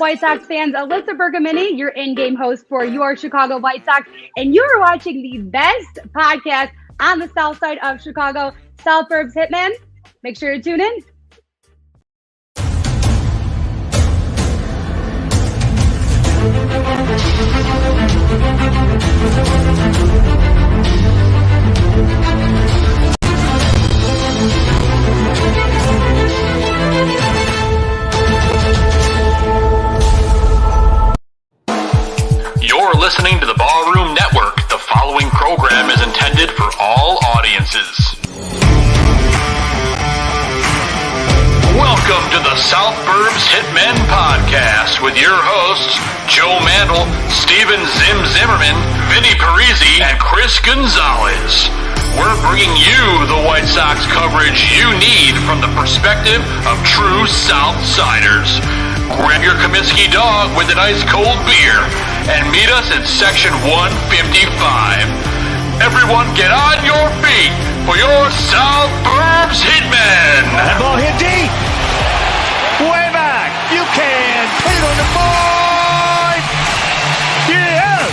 White Sox fans? Alyssa Bergamini, your in-game host for your Chicago White Sox, and you are watching the best podcast on the south side of Chicago, South Burbs Hitmen. Make sure to tune in. You're listening to the Ballroom Network. The following program is intended for all audiences. Welcome to the South Burbs Hitmen podcast with your hosts, Joe Mandel, Zim Zimmerman, Vinnie Parise, and Chris Gonzalez. We're bringing you the White Sox coverage you need from the perspective of true Southsiders. Grab your Comiskey dog with an ice cold beer and meet us in section 155. Everyone get on your feet for your South Burbs Hitmen. That ball hit deep. Way back. You can put it on the board. Yes.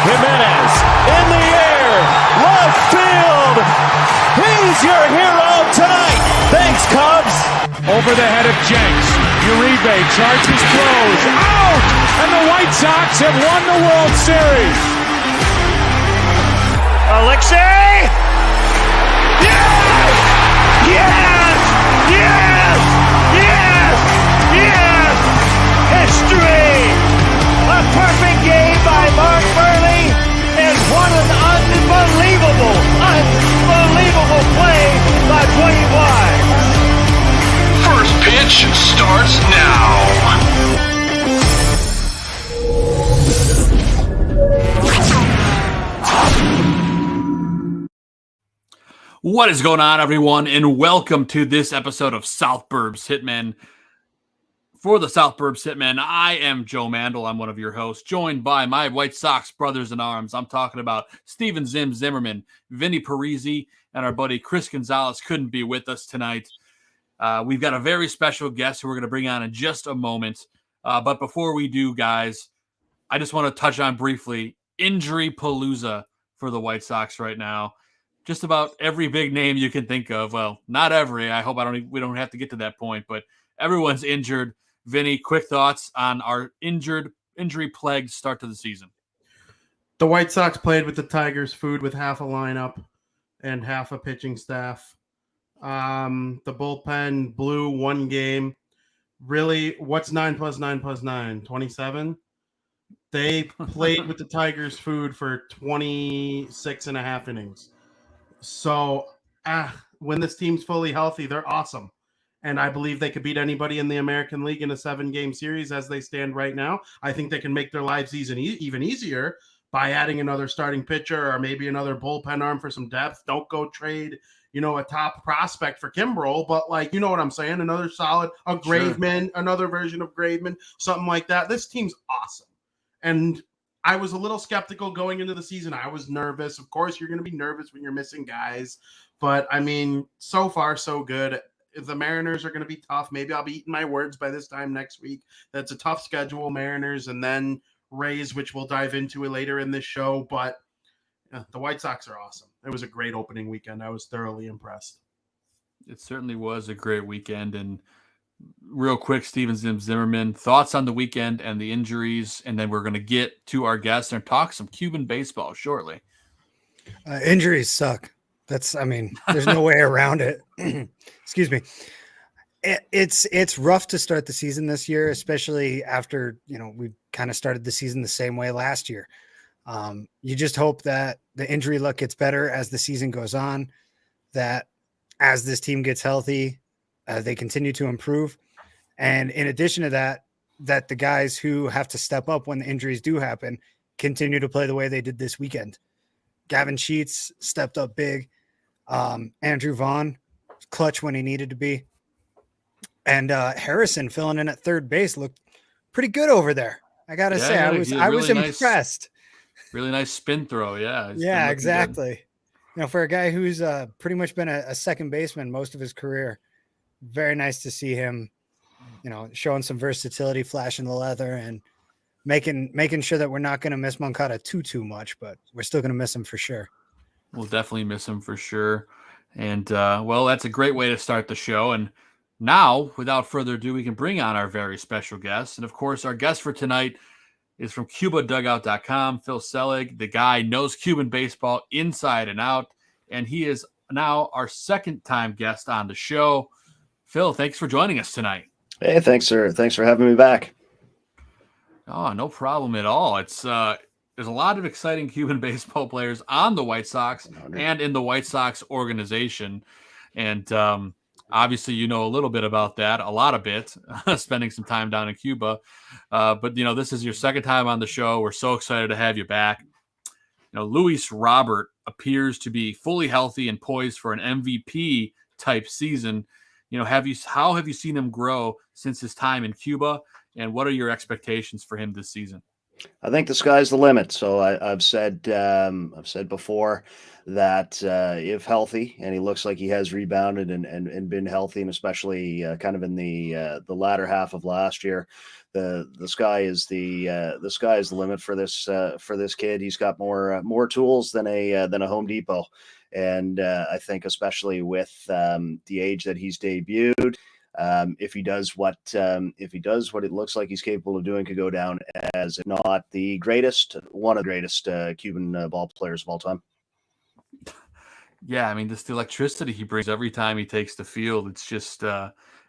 Jimenez in the air. Left field. He's your hero tonight. Thanks, Cubs. Over the head of Jenks. Uribe charges, throws, out! And the White Sox have won the World Series. Alexei! Yes! Yes! Yes! Yes! Yes! History! A perfect game by Mark Burley, and what an unbelievable play by Dwayne White. First pitch starts now. What is going on, everyone, and welcome to this episode of South Burbs Hitmen. For the South Burbs Hitmen, I am Joe Mandel. I'm one of your hosts, joined by my White Sox brothers in arms. I'm talking about Zim Zimmerman, Vinnie Parise, and our buddy Chris Gonzalez couldn't be with us tonight. We've got a very special guest who we're going to bring on in just a moment. But before we do, guys, I just want to touch on briefly injury palooza for the White Sox right now. Just about every big name you can think of. Well, not every. I hope we don't have to get to that point, but everyone's injured. Vinny, quick thoughts on our injury-plagued start to the season. The White Sox played with the Tigers' food with half a lineup and half a pitching staff. The bullpen blew one game. Really, what's 9 plus 9 plus 9? 27? They played with the Tigers' food for 26 and a half innings. So when this team's fully healthy, they're awesome. And I believe they could beat anybody in the American League in a 7-game series as they stand right now. I think they can make their lives even easier by adding another starting pitcher or maybe another bullpen arm for some depth. Don't go trade a top prospect for Kimbrel, but you know what I'm saying? Another solid, a Graveman, another version of Graveman, something like that. This team's awesome. And I was a little skeptical going into the season. I was nervous. Of course, you're going to be nervous when you're missing guys. But, so far, so good. If the Mariners are going to be tough, maybe I'll be eating my words by this time next week. That's a tough schedule, Mariners, and then Rays, which we'll dive into later in this show. But the White Sox are awesome. It was a great opening weekend. I was thoroughly impressed. It certainly was a great weekend. And real quick, Zim Zimmerman, thoughts on the weekend and the injuries, and then we're going to get to our guests and talk some Cuban baseball shortly. Injuries suck. There's no way around it. Excuse me. It's rough to start the season this year, especially after, we kind of started the season the same way last year. You just hope that the injury luck gets better as the season goes on, that as this team gets healthy, they continue to improve. And in addition to that the guys who have to step up when the injuries do happen continue to play the way they did this weekend. Gavin Sheets stepped up big. Andrew Vaughn, clutch when he needed to be. And Harrison filling in at third base looked pretty good over there. I got to say, I was impressed. Really nice spin throw. Yeah. Yeah, exactly. Good. For a guy who's pretty much been a second baseman most of his career, very nice to see him showing some versatility, flashing the leather, and making sure that we're not going to miss Moncada too much, but we're still going to miss him for sure. We'll definitely miss him for sure. And, well, that's a great way to start the show. And now, without further ado, we can bring on our very special guest. And, of course, our guest for tonight is from CubaDugout.com, Phil Selig. The guy knows Cuban baseball inside and out, and he is now our second-time guest on the show. Phil, thanks for joining us tonight. Hey, thanks, sir. Thanks for having me back. Oh, no problem at all. It's there's a lot of exciting Cuban baseball players on the White Sox and in the White Sox organization. And obviously, you know a little bit about that, a lot of it, spending some time down in Cuba. But, this is your second time on the show. We're so excited to have you back. Luis Robert appears to be fully healthy and poised for an MVP type season. How have you seen him grow since his time in Cuba? And what are your expectations for him this season? I think the sky's the limit. So I've said before that if healthy, and he looks like he has rebounded and been healthy, and especially kind of in the latter half of last year, the sky is the limit for this kid. He's got more tools than a Home Depot, and I think especially with the age that he's debuted. If he does what it looks like he's capable of doing, could go down as, if not the greatest, one of the greatest Cuban ball players of all time. Yeah, I mean, just the electricity he brings every time he takes the field, it's just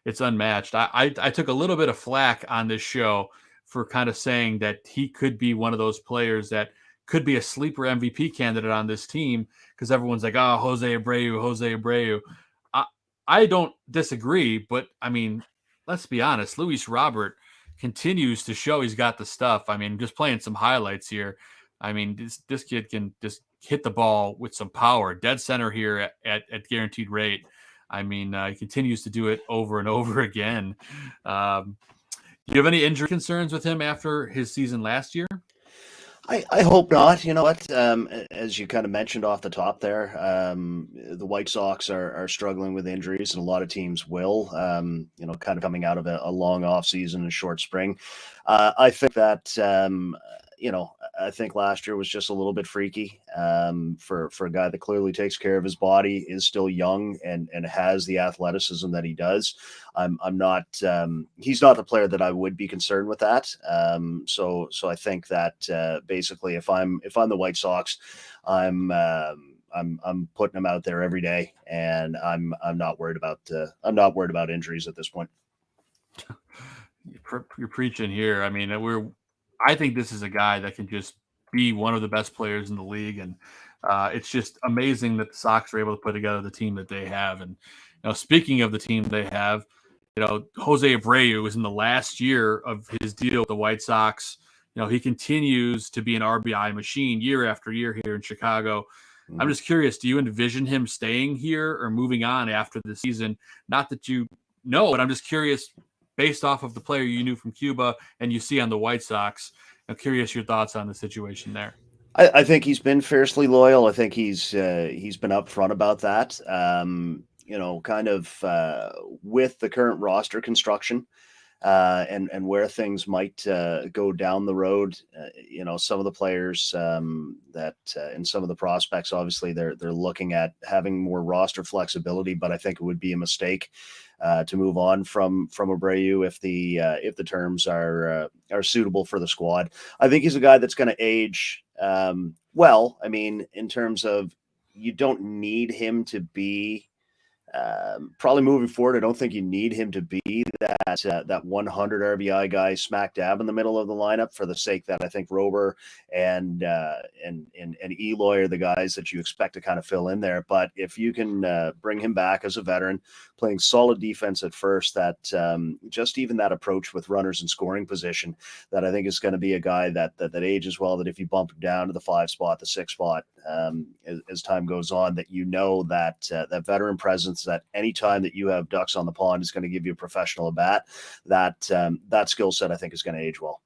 it's unmatched. I took a little bit of flack on this show for kind of saying that he could be one of those players that could be a sleeper MVP candidate on this team, because everyone's like, oh, Jose Abreu. I don't disagree, but I mean, let's be honest. Luis Robert continues to show he's got the stuff. I mean, just playing some highlights here. I mean, this kid can just hit the ball with some power, dead center here at guaranteed rate. I mean, he continues to do it over and over again. Do you have any injury concerns with him after his season last year? I hope not. You know what? As you kind of mentioned off the top there, the White Sox are struggling with injuries, and a lot of teams will. Kind of coming out of a long off season and short spring. I think that I think last year was just a little bit freaky for a guy that clearly takes care of his body, is still young, and has the athleticism that he does. I'm not. He's not the player that I would be concerned with that. So I think that basically, if I'm the White Sox, I'm putting him out there every day, and I'm not worried about injuries at this point. You're preaching here. I mean, I think this is a guy that can just be one of the best players in the league, and it's just amazing that the Sox are able to put together the team that they have. And speaking of the team they have, Jose Abreu is in the last year of his deal with the White Sox. He continues to be an RBI machine year after year here in Chicago. I'm just curious, do you envision him staying here or moving on after the season? Not that you know, but I'm just curious, based off of the player you knew from Cuba and you see on the White Sox. I'm curious your thoughts on the situation there. I think he's been fiercely loyal. I think he's been upfront about that. Kind of with the current roster construction and where things might go down the road. Some of the players that and some of the prospects, obviously they're looking at having more roster flexibility, but I think it would be a mistake to move on from Abreu if the terms are suitable for the squad. I think he's a guy that's going to age well. I mean, in terms of, you don't need him to be probably moving forward. I don't think you need him to be that 100 RBI guy smack dab in the middle of the lineup, for the sake that I think Rober and Eloy are the guys that you expect to kind of fill in there. But if you can bring him back as a veteran, playing solid defense at first, that just even that approach with runners in scoring position, that I think is going to be a guy that ages well, that if you bump him down to the 5 spot, the 6 spot, as time goes on, that that veteran presence, that anytime that you have ducks on the pond, is going to give you a professional at bat. That skill set, I think, is going to age well.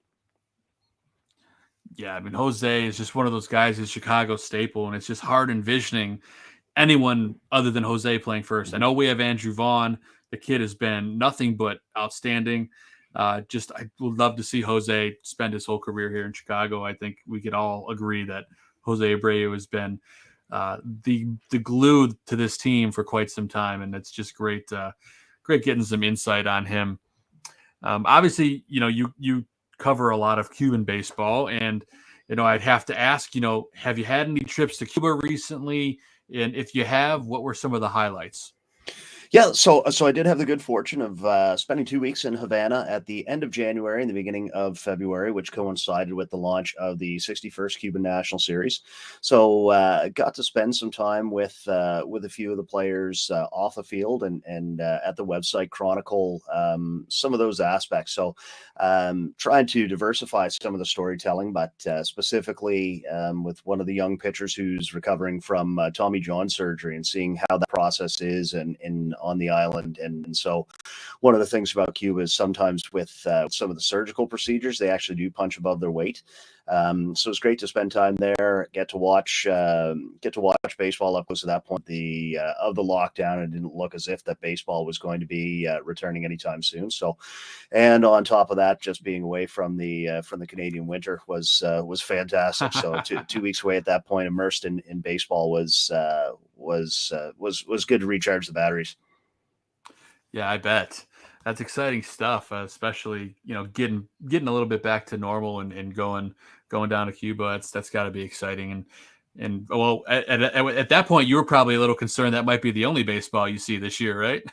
Yeah, I mean, Jose is just one of those guys, who's Chicago staple, and it's just hard envisioning anyone other than Jose playing first. I know we have Andrew Vaughn. The kid has been nothing but outstanding. I would love to see Jose spend his whole career here in Chicago. I think we could all agree that Jose Abreu has been the glue to this team for quite some time, and it's just great getting some insight on him. Obviously, you cover a lot of Cuban baseball, and I'd have to ask, have you had any trips to Cuba recently? And if you have, what were some of the highlights? Yeah, so I did have the good fortune of spending 2 weeks in Havana at the end of January and the beginning of February, which coincided with the launch of the 61st Cuban National Series. So got to spend some time with a few of the players off the field and at the website chronicle some of those aspects. So trying to diversify some of the storytelling, but specifically with one of the young pitchers who's recovering from Tommy John surgery and seeing how that process is and on the island. And so one of the things about Cuba is sometimes with some of the surgical procedures, they actually do punch above their weight. So it's great to spend time there, get to watch baseball up close. At that point of the lockdown, it didn't look as if that baseball was going to be returning anytime soon. So, and on top of that, just being away from the Canadian winter was fantastic. So 2 weeks away at that point, immersed in baseball was good to recharge the batteries. Yeah, I bet. That's exciting stuff, especially, getting a little bit back to normal and going down to Cuba. That's got to be exciting. And well, at that point, you were probably a little concerned that might be the only baseball you see this year, right?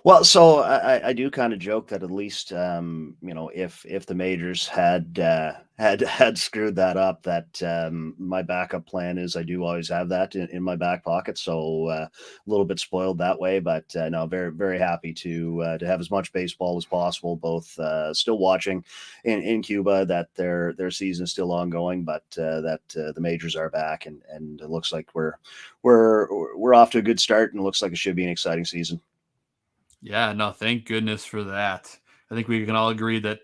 Well, so I do kind of joke that at least if the majors had screwed that up, that my backup plan is I do always have that in my back pocket. So a little bit spoiled that way, but no, very very happy to have as much baseball as possible. Both still watching in Cuba, that their season is still ongoing, but that the majors are back, and it looks like we're off to a good start, and it looks like it should be an exciting season. Yeah, no, thank goodness for that. I think we can all agree that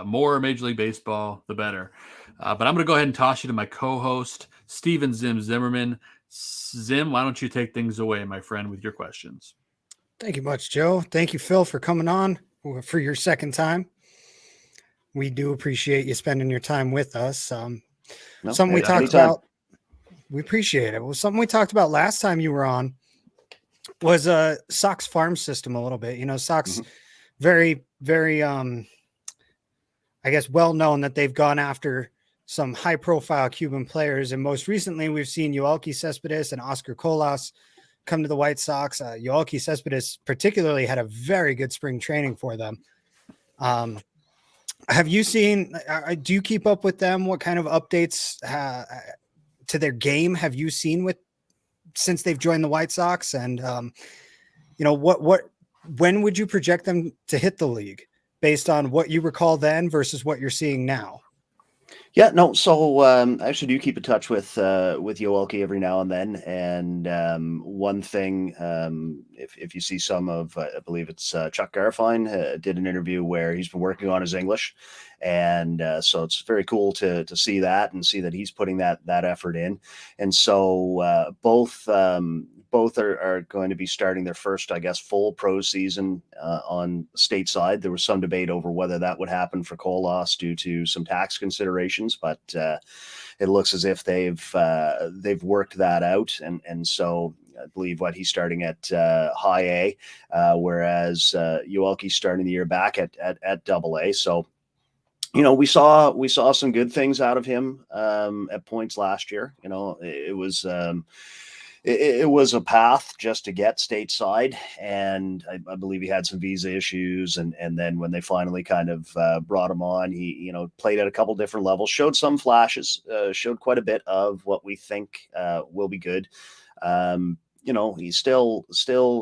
more Major League Baseball, the better. But I'm going to go ahead and toss you to my co-host, Steven Zim Zimmerman. Zim, why don't you take things away, my friend, with your questions? Thank you much, Joe. Thank you, Phil, for coming on for your second time. We do appreciate you spending your time with us. Something we talked about. We appreciate it. Well, something we talked about last time you were on was Sox farm system a little bit. Sox very, very, I guess, well known that they've gone after some high profile Cuban players. And most recently we've seen Yoelkis Céspedes and Oscar Colas come to the White Sox. Yoelkis Céspedes particularly had a very good spring training for them. Have you seen, do you keep up with them? What kind of updates to their game have you seen since they've joined the White Sox? And, when would you project them to hit the league based on what you recall then versus what you're seeing now? Yeah, no. So I actually do keep in touch with Yoelki every now and then. And one thing, if you see some of, I believe it's Chuck Garfien did an interview where he's been working on his English, and so it's very cool to see that and see that he's putting that effort in. And so both are going to be starting their first, I guess, full pro season on stateside. There was some debate over whether that would happen for Colas due to some tax considerations, but it looks as if they've worked that out. And so I believe he's starting at high A, whereas Yoelki's starting the year back at double A. So, we saw some good things out of him at points last year. It was a path just to get stateside, and I believe he had some visa issues, and then when they finally kind of brought him on, he played at a couple different levels, showed some flashes, showed quite a bit of what we think will be good. He's still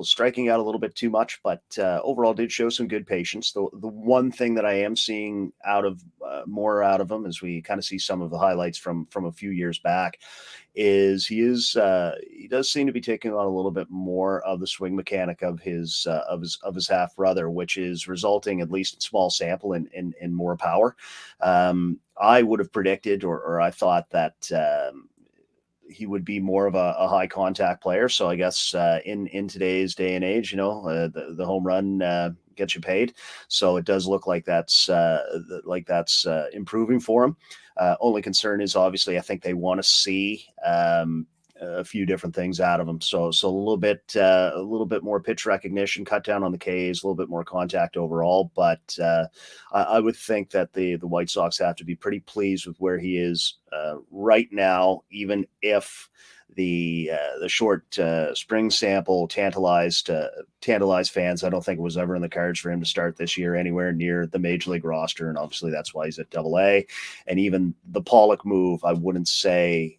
striking out a little bit too much, but overall did show some good patience. The one thing that I am seeing more out of him, as we kind of see some of the highlights from a few years back, is he does seem to be taking on a little bit more of the swing mechanic of his half brother, which is resulting, at least in small sample, in more power. I would have predicted, or I thought that he would be more of a high contact player. So I guess in today's day and age, the home run gets you paid. So it does look like that's improving for him. Only concern is obviously I think they want to see a few different things out of him. So a little bit more pitch recognition, cut down on the Ks, a little bit more contact overall. But I would think that the White Sox have to be pretty pleased with where he is right now, even if the short spring sample tantalized fans. I don't think it was ever in the cards for him to start this year anywhere near the major league roster, and obviously that's why he's at AA. And even the Pollock move, I wouldn't say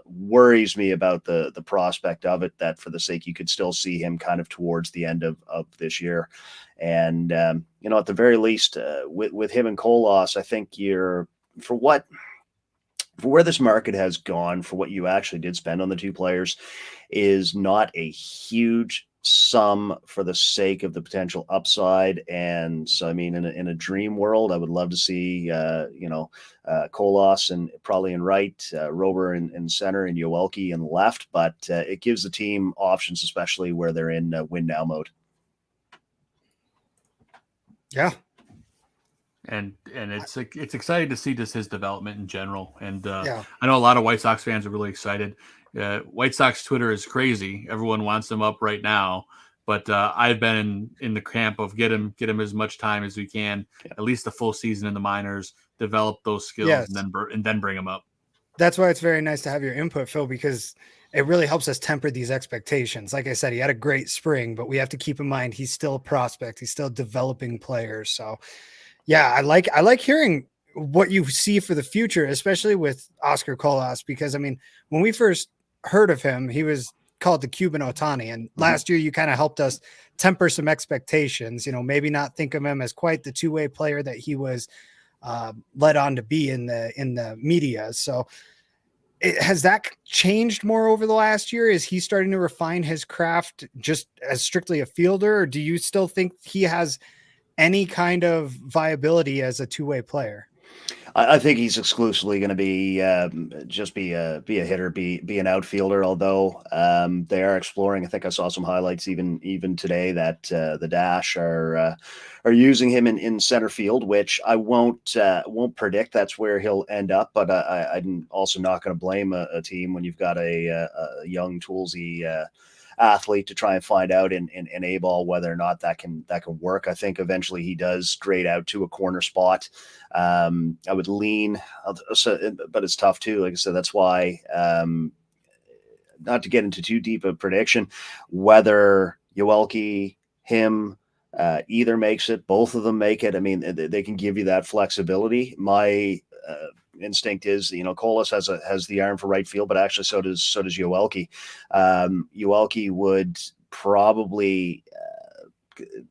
worries me about the prospect of it, that for the sake you could still see him kind of towards the end of this year. And, at the very least with him and Colas, I think for where this market has gone, for what you actually did spend on the two players, is not a huge sum for the sake of the potential upside. And so, I mean, in a dream world, I would love to see, Colas and probably in right, Rober in center, and Yoelkis in left. But it gives the team options, especially where they're in win now mode. Yeah. And it's exciting to see just his development in general. And Yeah. I know a lot of White Sox fans are really excited. White Sox Twitter is crazy. Everyone wants him up right now. But I've been in the camp of get him as much time as we can, at least a full season in the minors, develop those skills, Yes. and then bring him up. That's why it's very nice to have your input, Phil, because it really helps us temper these expectations. Like I said, he had a great spring, but we have to keep in mind he's still a prospect. He's still developing players. So, yeah, I like hearing what you see for the future, especially with Oscar Colas, because, I mean, when we first heard of him, he was called the Cuban Ohtani. And last year you kind of helped us temper some expectations, maybe not think of him as quite the two-way player that he was led on to be in the media. So has that changed more over the last year? Is he starting to refine his craft just as strictly a fielder, or do you still think he has any kind of viability as a two-way player? I think he's exclusively going to be just be a hitter, be an outfielder. Although they are exploring. I think I saw some highlights even today that the Dash are using him in center field, which I won't predict that's where he'll end up. But I'm also not going to blame a team when you've got a young toolsy athlete to try and find out in A-ball whether or not that can work. I think eventually he does grade out to a corner spot. I would lean, but it's tough too. Like I said, that's why not to get into too deep a prediction, whether Yoelkis, him, either makes it, both of them make it. I mean, they can give you that flexibility. My instinct is, Colas has the arm for right field, but actually so does Yoelkis. Yoelkis would probably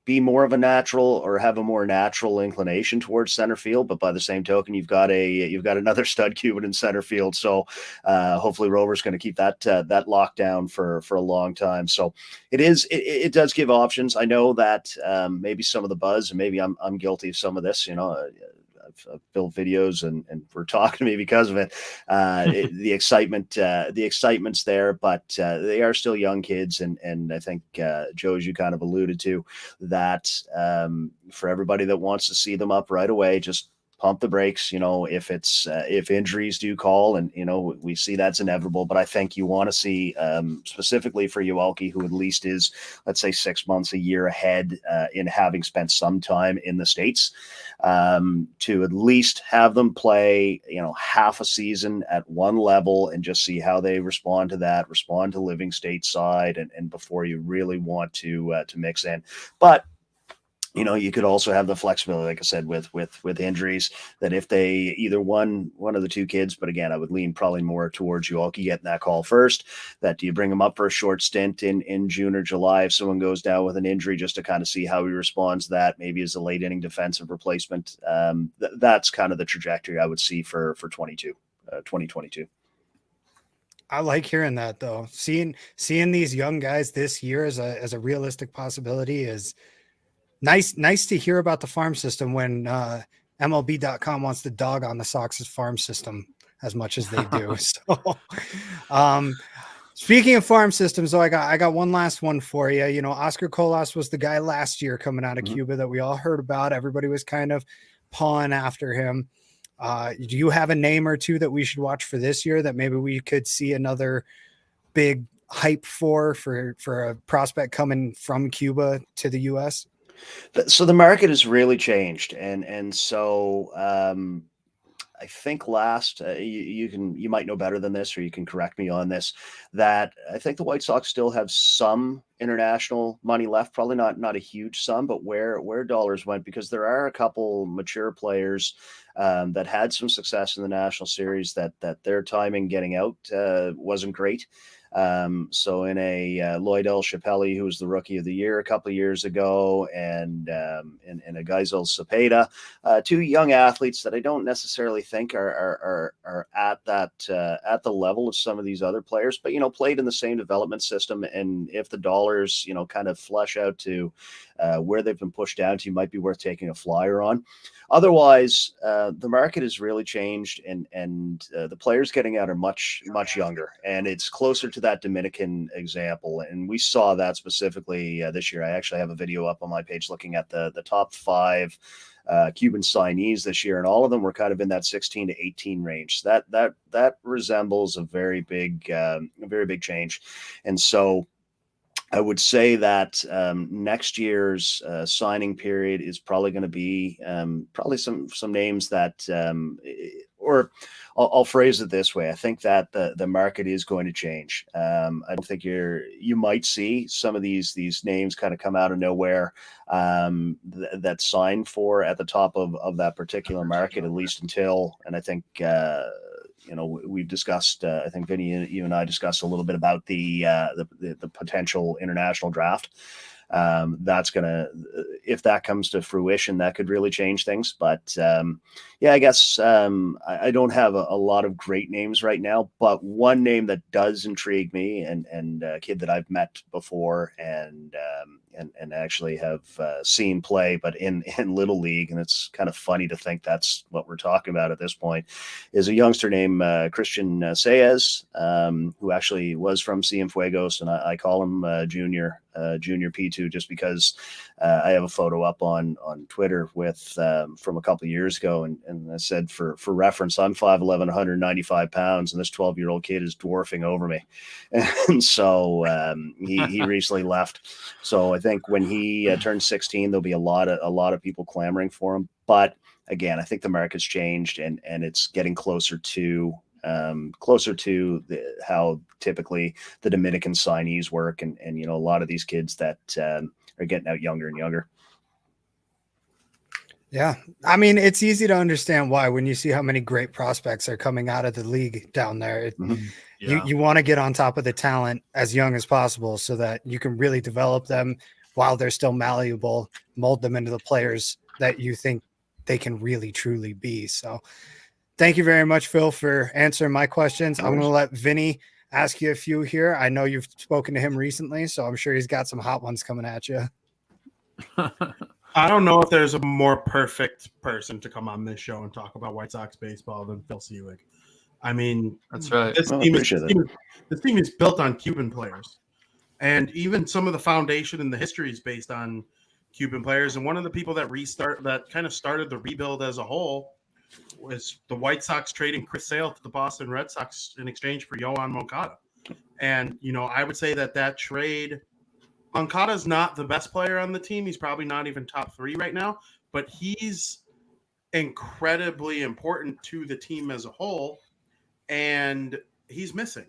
be more of a natural, or have a more natural inclination towards center field. But by the same token, you've got another stud Cuban in center field. So hopefully Rover's going to keep that locked down for a long time. So it does give options. I know that maybe some of the buzz, and maybe I'm guilty of some of this, I've built videos and we're talking to me because of it. The excitement's there, but they are still young kids. And I think, Joe, as you kind of alluded to, that for everybody that wants to see them up right away, just pump the brakes, if injuries do call, and, we see that's inevitable. But I think you want to see, specifically for Yoelkis, who at least is, let's say, 6 months, a year ahead in having spent some time in the States, to at least have them play, half a season at one level and just see how they respond to living stateside, and before you really want to mix in. But you could also have the flexibility, like I said, with injuries, that if they either one of the two kids, but again, I would lean probably more towards Yoelkis getting that call first, that do you bring him up for a short stint in June or July if someone goes down with an injury, just to kind of see how he responds to that, maybe as a late inning defensive replacement. That's kind of the trajectory I would see for 2022. I like hearing that, though. Seeing these young guys this year as a realistic possibility is nice to hear about the farm system when MLB.com wants to dog on the Sox's farm system. as much as they do. So, speaking of farm systems, though, I got one last one for you. You know, Oscar Colas was the guy last year coming out of Cuba that we all heard about. Everybody was kind of pawing after him. Do you have a name or two that we should watch for this year that maybe we could see another big hype for a prospect coming from Cuba to the U.S.? So the market has really changed, and so I think you might know better than this, or you can correct me on this, that I think the White Sox still have some international money left, probably not a huge sum, but where dollars went, because there are a couple mature players that had some success in the National Series that their timing getting out wasn't great. So in a Lloyd L. Chappelle, who was the Rookie of the Year a couple of years ago, and a Geisel Cepeda, two young athletes that I don't necessarily think are at the level of some of these other players, but played in the same development system. And if the dollars kind of flush out to where they've been pushed down to, might be worth taking a flyer on. Otherwise, the market has really changed, and the players getting out are much younger, and it's closer to that Dominican example. And we saw that specifically this year. I actually have a video up on my page looking at the top 5 Cuban signees this year, and all of them were kind of in that 16 to 18 range. That resembles a very big change. And so I would say that next year's signing period is probably going to be probably some names that, or I'll phrase it this way. I think that the market is going to change. I don't think you might see some of these names kind of come out of nowhere that sign for at the top of that particular market, at least until, and I think, we've discussed, I think Vinnie, you and I discussed a little bit about the potential international draft. That's if that comes to fruition, that could really change things. But I guess I don't have a lot of great names right now, but one name that does intrigue me, and a kid that I've met before and actually have seen play, but in Little League, and it's kind of funny to think that's what we're talking about at this point, is a youngster named Christian Saez, who actually was from Cienfuegos, and I call him Junior P2 just because I have a photo up on Twitter with from a couple of years ago, and I said for reference, I'm 5'11", 195 pounds, and this 12-year-old kid is dwarfing over me. And so he recently left. So I think when he turns 16, there'll be a lot of people clamoring for him. But again, I think the market's changed, and it's getting closer to how typically the Dominican signees work, and a lot of these kids that are getting out younger and younger. Yeah, I mean, it's easy to understand why when you see how many great prospects are coming out of the league down there. You want to get on top of the talent as young as possible so that you can really develop them while they're still malleable, mold them into the players that you think they can really truly be. So thank you very much, Phil, for answering my questions. I'm going to let Vinnie ask you a few here. I know you've spoken to him recently, so I'm sure he's got some hot ones coming at you. I don't know if there's a more perfect person to come on this show and talk about White Sox baseball than Phil Selig. I mean, that's right. This team is built on Cuban players, and even some of the foundation and the history is based on Cuban players. And one of the people that kind of started the rebuild as a whole was the White Sox trading Chris Sale to the Boston Red Sox in exchange for Yoan Moncada. And I would say that trade, Moncada's not the best player on the team. He's probably not even top 3 right now, but he's incredibly important to the team as a whole. And he's missing,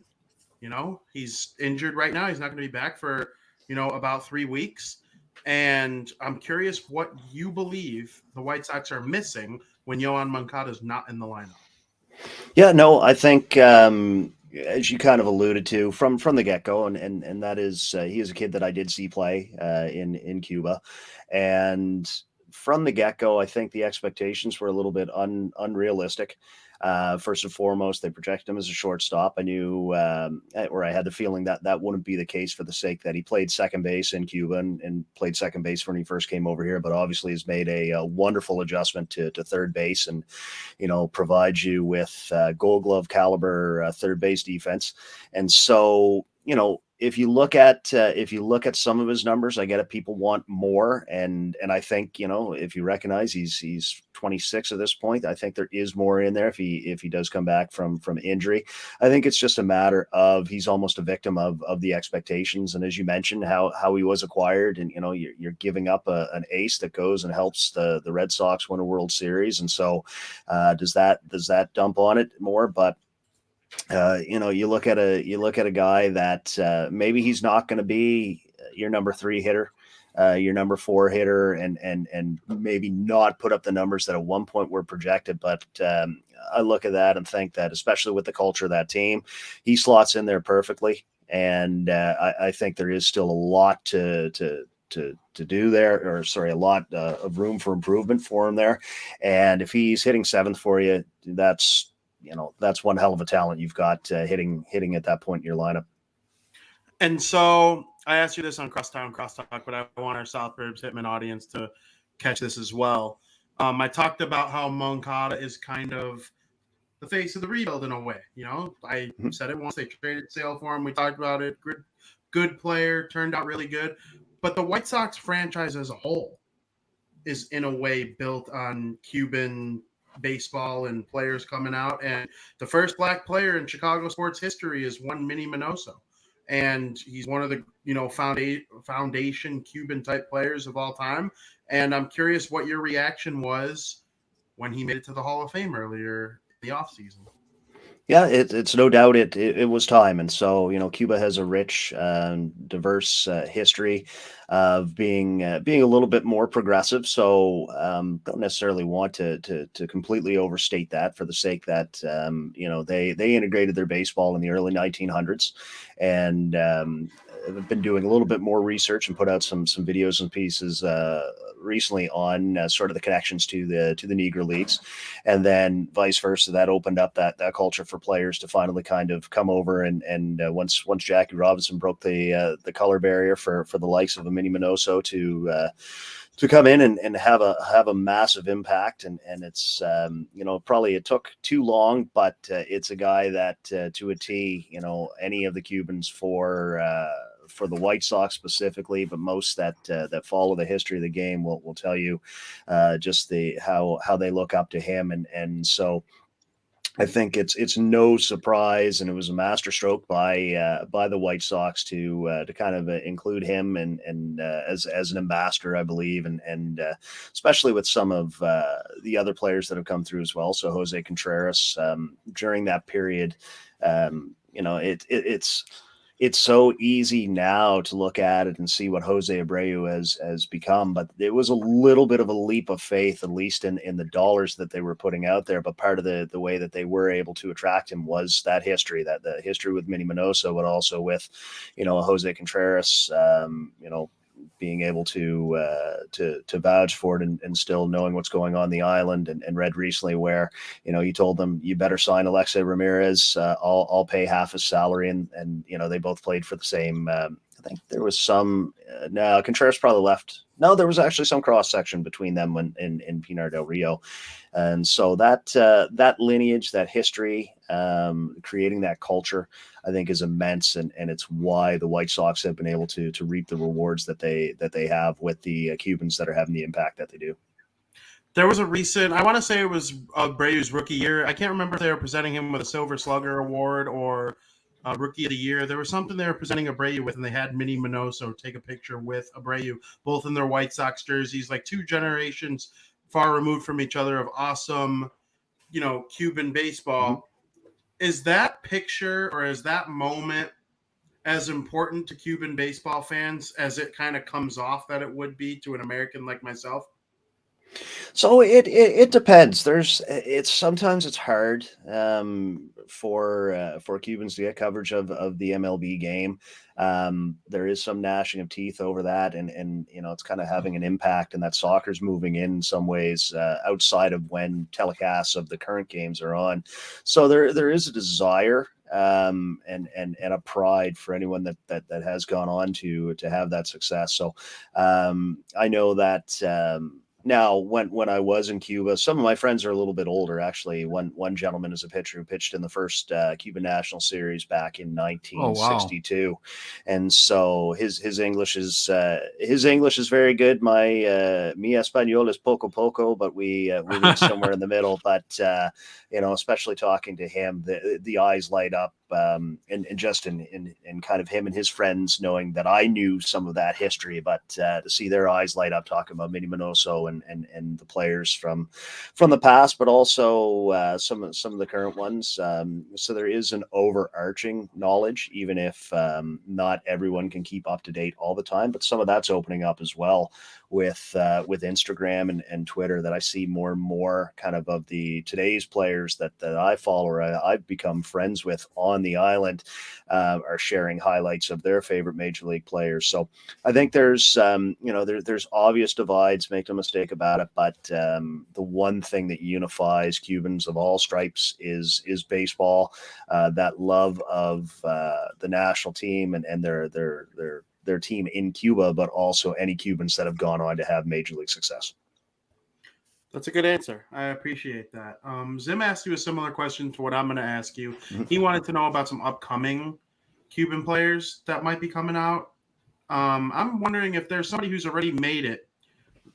he's injured right now. He's not going to be back for, about 3 weeks. And I'm curious what you believe the White Sox are missing when Yoan Moncada is not in the lineup. Yeah, no, I think, as you kind of alluded to from the get-go, and that is he is a kid that I did see play in Cuba, and from the get-go, I think the expectations were a little bit unrealistic. First and foremost, they projected him as a shortstop. I knew, or I had the feeling that that wouldn't be the case for the sake that he played second base in Cuban and played second base when he first came over here, but obviously has made a wonderful adjustment to third base and, provides you with Gold Glove caliber third base defense. And so, if you look at some of his numbers, I get it. People want more, and I think if you recognize he's 26 at this point, I think there is more in there if he does come back from injury. I think it's just a matter of he's almost a victim of the expectations, and as you mentioned, how he was acquired, and you're giving up an ace that goes and helps the Red Sox win a World Series, and so does that dump on it more, but. You look at a guy that maybe he's not going to be your number 3 hitter, your number 4 hitter, and maybe not put up the numbers that at one point were projected. But I look at that and think that, especially with the culture of that team, he slots in there perfectly. And I think there is still a lot to do there, or sorry, a lot of room for improvement for him there. And if he's hitting 7th for you, that's one hell of a talent you've got hitting at that point in your lineup. And so I asked you this on Crosstown Crosstalk, but I want our South Burbs Hitmen audience to catch this as well. I talked about how Moncada is kind of the face of the rebuild in a way. I said it once, they traded Sale for him. We talked about it. Good player, turned out really good. But the White Sox franchise as a whole is in a way built on Cuban baseball and players coming out. And the first black player in Chicago sports history is one Vinnie Minoso. And he's one of the, foundation Cuban type players of all time. And I'm curious what your reaction was when he made it to the Hall of Fame earlier in the offseason. Yeah, it's no doubt it was time. And so, Cuba has a rich, diverse history of being a little bit more progressive. So don't necessarily want to completely overstate that for the sake that, they integrated their baseball in the early 1900s, and I've been doing a little bit more research and put out some videos and pieces recently on sort of the connections to the Negro Leagues, and then vice versa. That opened up that culture for players to finally kind of come over, and once Jackie Robinson broke the color barrier for the likes of a Vinnie Minoso to come in and have a massive impact, and it's probably it took too long, but it's a guy that to a T, any of the Cubans for the White Sox specifically, but most that follow the history of the game will tell you just how they look up to him, and so I think it's no surprise, and it was a masterstroke by the White Sox to kind of include him and as an ambassador, I believe, and especially with some of the other players that have come through as well. So Jose Contreras during that period, it's so easy now to look at it and see what Jose Abreu has become, but it was a little bit of a leap of faith, at least in the dollars that they were putting out there. But part of the way that they were able to attract him was that history, that the history with Vinnie Minoso, but also with, Jose Contreras, being able to vouch for it and still knowing what's going on in the island, and read recently where, he told them, you better sign Alexei Ramirez. I'll pay half his salary. And they both played for the same, I think there was some, no, Contreras probably left. No, there was actually some cross section between them in Pinar del Rio. And so that lineage, that history, creating that culture, I think is immense. And it's why the White Sox have been able to reap the rewards that they have with the Cubans that are having the impact that they do. There was a recent, I want to say it was Abreu's rookie year. I can't remember if they were presenting him with a Silver Slugger award or Rookie of the Year. There was something they were presenting Abreu with, and they had Vinnie Minoso take a picture with Abreu, both in their White Sox jerseys, like 2 generations far removed from each other of awesome, Cuban baseball. Mm-hmm. Is that picture, or is that moment as important to Cuban baseball fans as it kind of comes off that it would be to an American like myself? So it depends. Sometimes it's hard for Cubans to get coverage of the MLB game. There is some gnashing of teeth over that, and it's kind of having an impact, and that soccer's moving in some ways outside of when telecasts of the current games are on. So there is a desire and a pride for anyone that has gone on to have that success. So I know that. Now, when I was in Cuba, some of my friends are a little bit older. Actually, one gentleman is a pitcher who pitched in the first Cuban National Series back in 1962, and so his English is very good. My mi español is poco poco, but we reach somewhere in the middle. But especially talking to him, the eyes light up. And just in kind of him and his friends knowing that I knew some of that history, but to see their eyes light up talking about Minnie Minoso and the players from the past, but also some of the current ones. So there is an overarching knowledge, even if not everyone can keep up to date all the time. But some of that's opening up as well with Instagram and Twitter, that I see more and more kind of the today's players that I follow or I've become friends with on the island are sharing highlights of their favorite major league players. So I think there's there's obvious divides, make no mistake about it, but the one thing that unifies Cubans of all stripes is baseball, that love of the national team and their team in Cuba, but also any Cubans that have gone on to have major league success. That's a good answer. I appreciate that. Zim asked you a similar question to what I'm going to ask you. He wanted to know about some upcoming Cuban players that might be coming out. I'm wondering if there's somebody who's already made it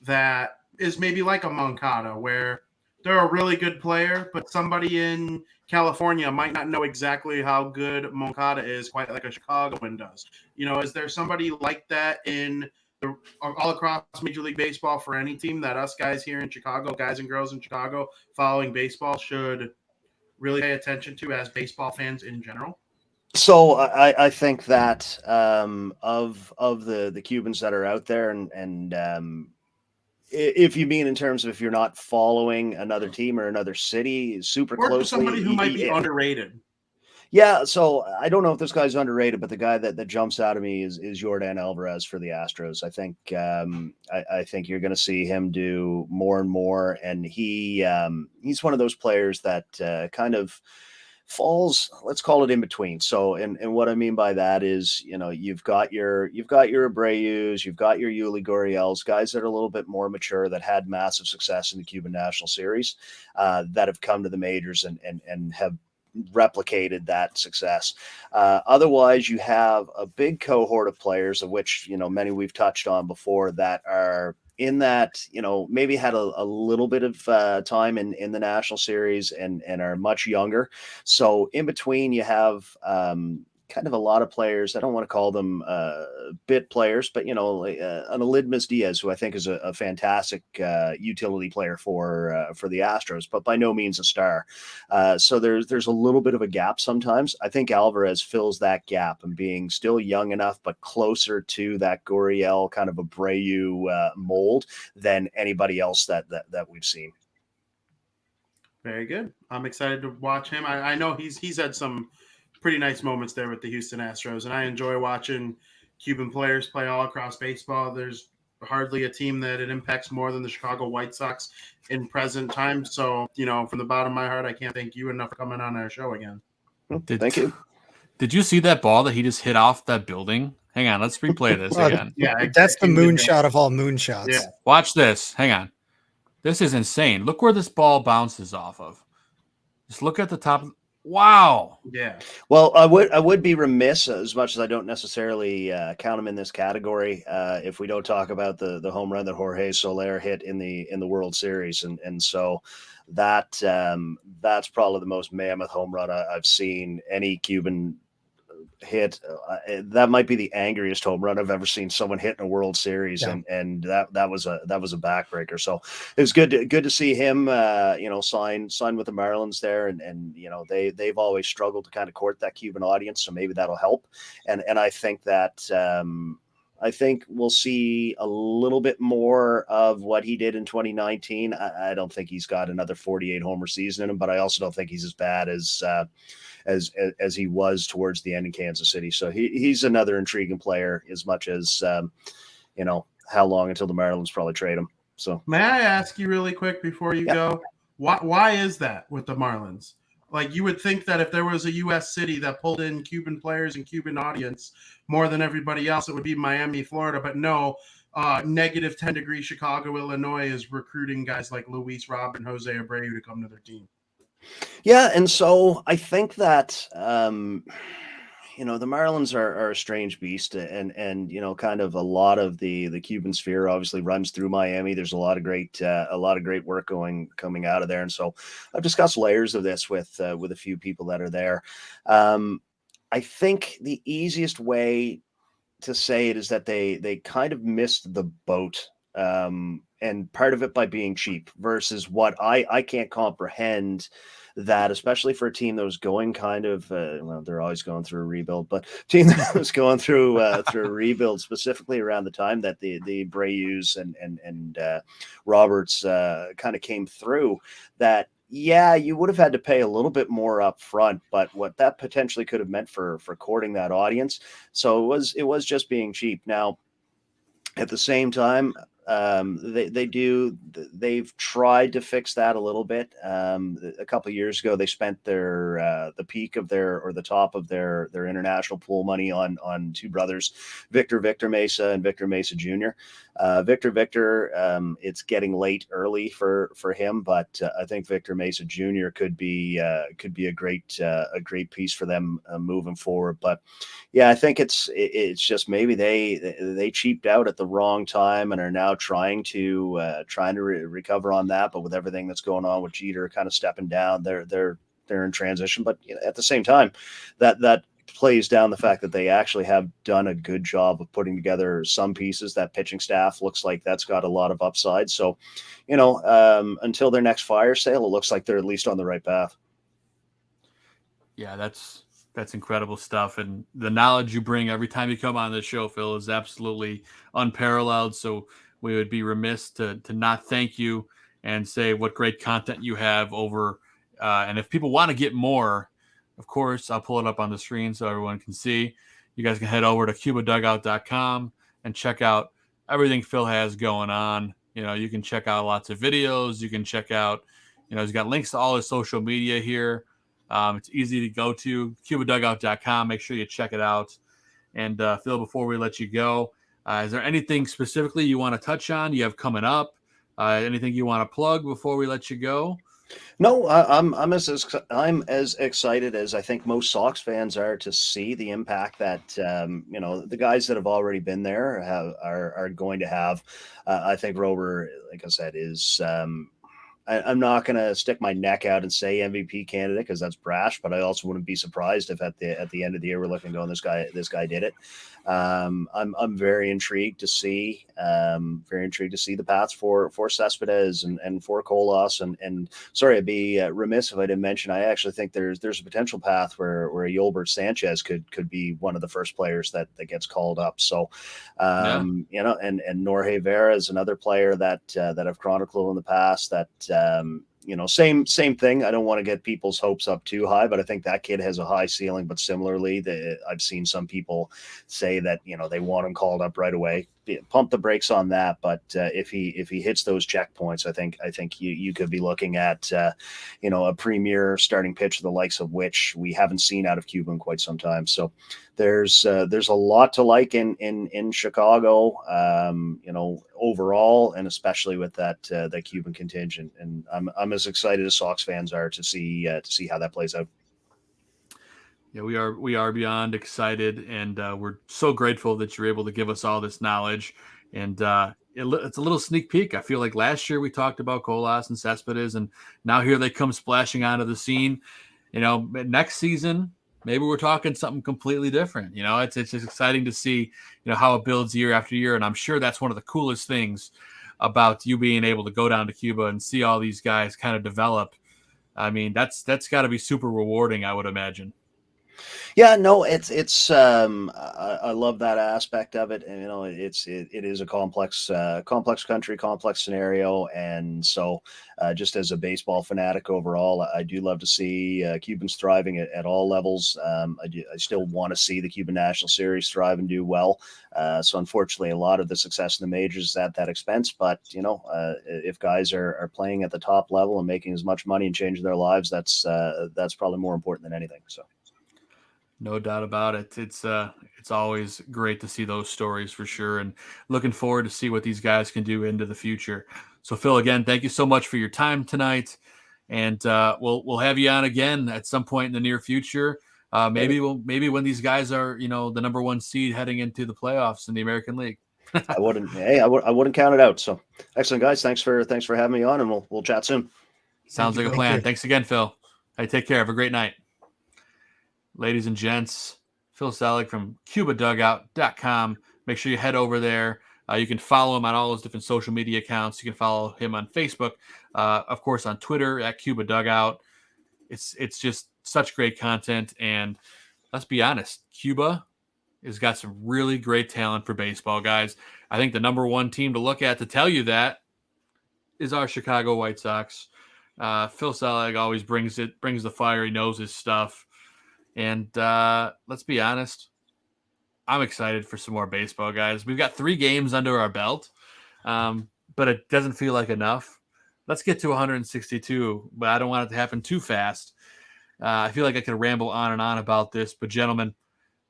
that is maybe like a Moncada, where they're a really good player, but somebody in California might not know exactly how good Moncada is, quite like a Chicagoan does. Is there somebody like that all across Major League Baseball for any team that us guys here in Chicago, guys and girls in Chicago following baseball, should really pay attention to as baseball fans in general? So I think that of the Cubans that are out there, and if you mean in terms of if you're not following another team or another city super or closely, somebody who might be underrated. Yeah, so I don't know if this guy's underrated, but the guy that jumps out of me is Yordan Alvarez for the Astros. I think I think you're going to see him do more and more, and he's one of those players that kind of falls, let's call it in between. So, and what I mean by that is, you've got your Abreus, you've got your Yuli Gurriels, guys that are a little bit more mature, that had massive success in the Cuban National Series, that have come to the majors and have replicated that success. Otherwise, you have a big cohort of players, of which many we've touched on before, that are in that maybe had a little bit of time in the National Series and are much younger. So in between, you have kind of a lot of players. I don't want to call them bit players, but an Alidmus Diaz, who I think is a fantastic utility player for the Astros, but by no means a star. So there's a little bit of a gap sometimes. I think Alvarez fills that gap, and being still young enough, but closer to that Gurriel kind of Abreu mold than anybody else that we've seen. Very good. I'm excited to watch him. I know he's had some pretty nice moments there with the Houston Astros, and I enjoy watching Cuban players play all across baseball. There's hardly a team that it impacts more than the Chicago White Sox in present time. So, from the bottom of my heart, I can't thank you enough for coming on our show again. Thank you. Did you see that ball that he just hit off that building? Hang on, let's replay this again. Yeah, That's the moonshot of all moonshots. Yeah. Watch this. Hang on. This is insane. Look where this ball bounces off of. Just look at the top. Wow. Yeah. Well, I would be remiss, as much as I don't necessarily count him in this category, if we don't talk about the home run that Jorge Soler hit in the World Series, and so that's probably the most mammoth home run I've seen any Cuban hit. That might be the angriest home run I've ever seen someone hit in a World Series, yeah. and that was a backbreaker. So it was good to see him sign with the Marlins there, and they've always struggled to kind of court that Cuban audience, so maybe that'll help. And I think that I think we'll see a little bit more of what he did in 2019. I don't think he's got another 48 homer season in him, but I also don't think he's as bad as he was towards the end in Kansas City. So he's another intriguing player, as much as how long until the Marlins probably trade him. So may I ask you really quick before you go, why is that with the Marlins? Like, you would think that if there was a U.S. city that pulled in Cuban players and Cuban audience more than everybody else, it would be Miami, Florida. But no, negative 10-degree Chicago, Illinois is recruiting guys like Luis Rob and Jose Abreu to come to their team. Yeah, and so I think that the Marlins are a strange beast, and kind of a lot of the Cuban sphere obviously runs through Miami. There's a lot of great work coming out of there, and so I've discussed layers of this with a few people that are there. I think the easiest way to say it is that they kind of missed the boat, and part of it by being cheap versus what I can't comprehend. That, especially for a team that was going kind of, they're always going through a rebuild, but a team that was going through a rebuild, specifically around the time that the Abreu's and Roberts kind of came through, that you would have had to pay a little bit more up front, but what that potentially could have meant for courting that audience. So it was just being cheap. Now, at the same time, they've tried to fix that a little bit. A couple of years ago, they spent the peak of the top of their international pool money on two brothers, Victor Mesa and Victor Mesa Jr. Victor, it's getting late early for him, but I think Victor Mesa Jr. could be a great piece for them moving forward. But I think it's just maybe they cheaped out at the wrong time and are now trying to recover on that. But with everything that's going on with Jeter kind of stepping down, they're in transition. But at the same time, that plays down the fact that they actually have done a good job of putting together some pieces. That pitching staff looks like that's got a lot of upside. So, until their next fire sale, it looks like they're at least on the right path. Yeah, that's incredible stuff. And the knowledge you bring every time you come on this show, Phil, is absolutely unparalleled. So we would be remiss to not thank you and say what great content you have over. And if people want to get more, of course, I'll pull it up on the screen so everyone can see. You guys can head over to cubadugout.com and check out everything Phil has going on. You can check out lots of videos. You can check out, he's got links to all his social media here. It's easy to go to cubadugout.com. Make sure you check it out. And Phil, before we let you go, is there anything specifically you want to touch on you have coming up? Anything you want to plug before we let you go? No, I'm as excited as I think most Sox fans are to see the impact that the guys that have already been there are going to have. I think Rober, like I said, is. I'm not going to stick my neck out and say MVP candidate because that's brash, but I also wouldn't be surprised if at the end of the year we're looking going, this guy did it. I'm very intrigued to see the paths for Céspedes and for Colas and sorry, I'd be remiss if I didn't mention. I actually think there's a potential path where Yoelkis Sanchez could be one of the first players that gets called up. So, and Norge Vera is another player that I've chronicled in the past that. Same thing. I don't want to get people's hopes up too high, but I think that kid has a high ceiling. But similarly, I've seen some people say that they want him called up right away. Pump the brakes on that. But if he hits those checkpoints, I think you could be looking at a premier starting pitch, the likes of which we haven't seen out of Cuba in quite some time. So there's a lot to like in Chicago, overall, and especially with that Cuban contingent. And I'm as excited as Sox fans are to see how that plays out. Yeah, we are beyond excited, and we're so grateful that you're able to give us all this knowledge. And it's a little sneak peek. I feel like last year we talked about Colas and Céspedes, and now here they come splashing onto the scene. Next season, maybe we're talking something completely different. It's just exciting to see, how it builds year after year. And I'm sure that's one of the coolest things about you being able to go down to Cuba and see all these guys kind of develop. I mean, that's got to be super rewarding, I would imagine. Yeah, no, I love that aspect of it. And, it is a complex country, complex scenario. And so, just as a baseball fanatic overall, I do love to see Cubans thriving at all levels. I still want to see the Cuban National Series thrive and do well. So unfortunately, a lot of the success in the majors is at that expense. But, if guys are playing at the top level and making as much money and changing their lives, that's probably more important than anything. So. No doubt about it. It's always great to see those stories for sure, and looking forward to see what these guys can do into the future. So Phil, again, thank you so much for your time tonight, and we'll have you on again at some point in the near future. Maybe when these guys are the number one seed heading into the playoffs in the American League. I wouldn't count it out. So excellent, guys. Thanks for having me on, and we'll chat soon. Sounds like a plan. Thanks again, Phil. Hey, take care. Have a great night. Ladies and gents, Phil Selig from CubaDugout.com. Make sure you head over there. You can follow him on all his different social media accounts. You can follow him on Facebook, of course, on Twitter at CubaDugout. It's just such great content. And let's be honest, Cuba has got some really great talent for baseball, guys. I think the number one team to look at to tell you that is our Chicago White Sox. Phil Selig always brings the fire. He knows his stuff. And let's be honest, I'm excited for some more baseball, guys. We've got 3 games under our belt, but it doesn't feel like enough. Let's get to 162, but I don't want it to happen too fast. I feel like I could ramble on and on about this, but gentlemen,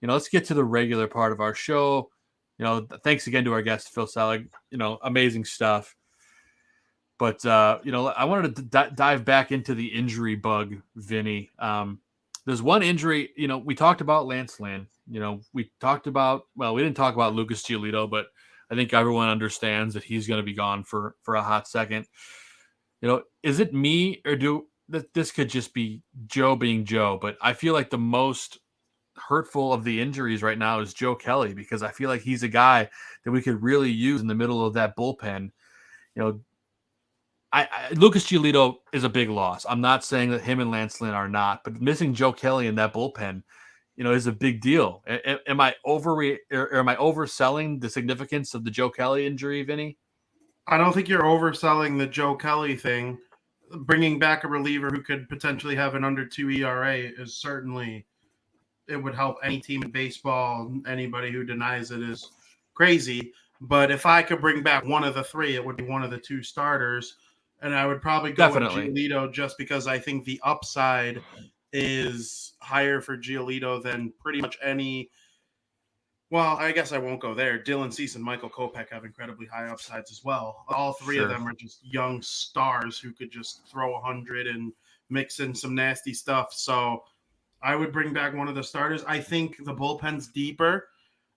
let's get to the regular part of our show. Thanks again to our guest, Phil Selig. Amazing stuff. But, I wanted to dive back into the injury bug, Vinny. There's one injury, we talked about Lance Lynn. We didn't talk about Lucas Giolito, but I think everyone understands that he's going to be gone for a hot second. Is it me or this could just be Joe being Joe, but I feel like the most hurtful of the injuries right now is Joe Kelly, because I feel like he's a guy that we could really use in the middle of that bullpen. Lucas Giolito is a big loss. I'm not saying that him and Lance Lynn are not, but missing Joe Kelly in that bullpen, is a big deal. Am I overselling the significance of the Joe Kelly injury, Vinny? I don't think you're overselling the Joe Kelly thing. Bringing back a reliever who could potentially have an under 2 ERA is certainly, it would help any team in baseball. Anybody who denies it is crazy. But if I could bring back one of the 3, it would be one of the 2 starters. And I would probably go with Giolito just because I think the upside is higher for Giolito than pretty much any. Well, I guess I won't go there. Dylan Cease and Michael Kopech have incredibly high upsides as well. All 3 of them are just young stars who could just throw 100 and mix in some nasty stuff. So I would bring back one of the starters. I think the bullpen's deeper.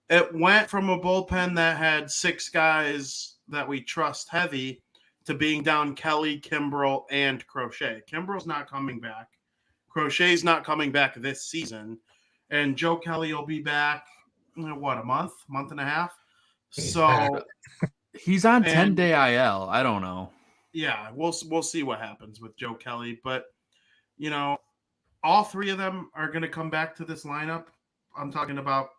It went from a bullpen that had 6 guys that we trust heavy to being down Kelly, Kimbrel, and Crochet. Kimbrel's not coming back. Crochet's not coming back this season. And Joe Kelly will be back, a month and a half? So he's on 10-day IL. I don't know. Yeah, we'll see what happens with Joe Kelly. But, all 3 of them are going to come back to this lineup. I'm talking about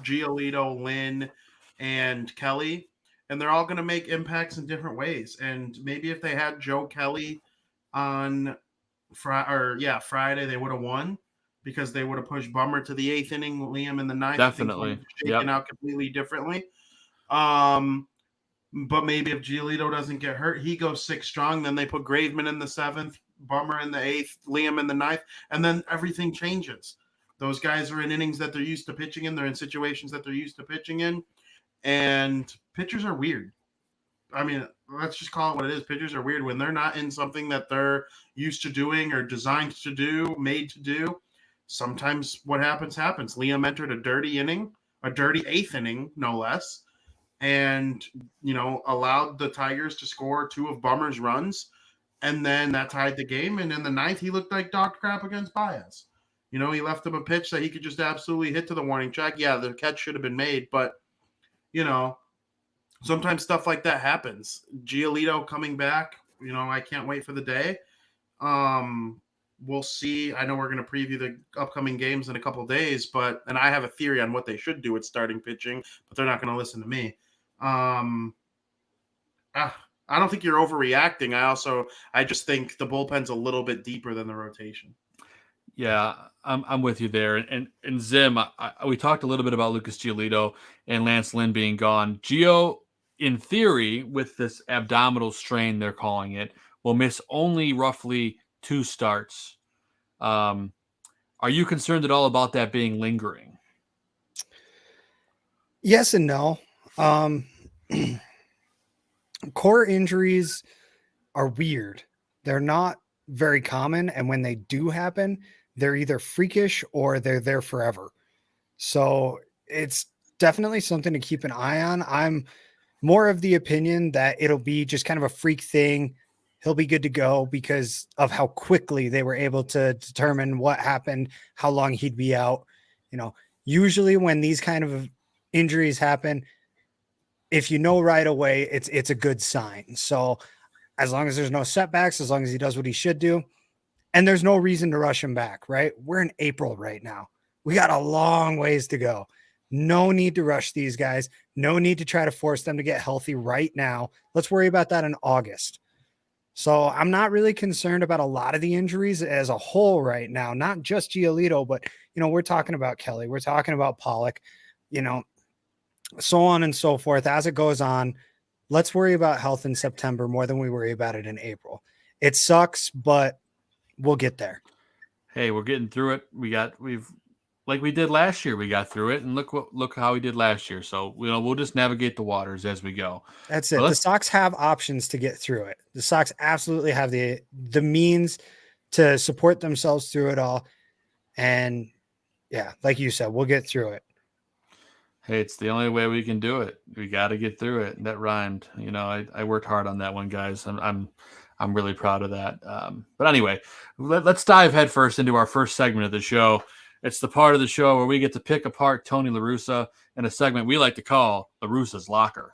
Giolito, Lynn, and Kelly. And they're all going to make impacts in different ways. And maybe if they had Joe Kelly on Friday, they would have won because they would have pushed Bummer to the 8th inning, Liam in the 9th. Definitely. Shaken out completely differently. But maybe if Giolito doesn't get hurt, he goes 6 strong. Then they put Graveman in the 7th, Bummer in the 8th, Liam in the 9th. And then everything changes. Those guys are in innings that they're used to pitching in. They're in situations that they're used to pitching in. And pitchers are weird. I mean, let's just call it what it is. Pitchers are weird when they're not in something that they're used to doing or designed to do, made to do. Sometimes what happens. Liam entered a dirty inning, a dirty 8th inning, no less, and, allowed the Tigers to score 2 of Bummer's runs. And then that tied the game. And in the 9th, he looked like dog crap against Baez. He left him a pitch that he could just absolutely hit to the warning track. Yeah, the catch should have been made, but sometimes stuff like that happens. Giolito coming back, I can't wait for the day. we'll see. I know we're going to preview the upcoming games in a couple of days, and I have a theory on what they should do with starting pitching, but they're not going to listen to me. I don't think you're overreacting. I just think the bullpen's a little bit deeper than the rotation. Yeah, I'm with you there. And Zim, we talked a little bit about Lucas Giolito and Lance Lynn being gone. Gio, in theory, with this abdominal strain, they're calling it, will miss only roughly 2 starts. Are you concerned at all about that being lingering? Yes and no. Core injuries are weird. They're not very common, and when they do happen, they're either freakish or they're there forever. So it's definitely something to keep an eye on. I'm more of the opinion that it'll be just kind of a freak thing. He'll be good to go because of how quickly they were able to determine what happened, how long he'd be out. Usually when these kind of injuries happen, if you know right away, it's a good sign. So as long as there's no setbacks, as long as he does what he should do, and there's no reason to rush him back, right? We're in April right now. We got a long ways to go. No need to rush these guys. No need to try to force them to get healthy right now. Let's worry about that in August. So I'm not really concerned about a lot of the injuries as a whole right now, not just Giolito, but, we're talking about Kelly. We're talking about Pollock, so on and so forth. As it goes on, let's worry about health in September more than we worry about it in April. It sucks, but we'll get there. Hey, we're getting through it. We've like we did last year. We got through it, and look how we did last year. So we'll just navigate the waters as we go. That's it. The Sox have options to get through it. The Sox absolutely have the means to support themselves through it all. And yeah, like you said, we'll get through it. Hey, it's the only way we can do it. We got to get through it. That rhymed. I worked hard on that one, guys. I'm really proud of that. But anyway, let's dive headfirst into our first segment of the show. It's the part of the show where we get to pick apart Tony La Russa in a segment we like to call La Russa's Locker.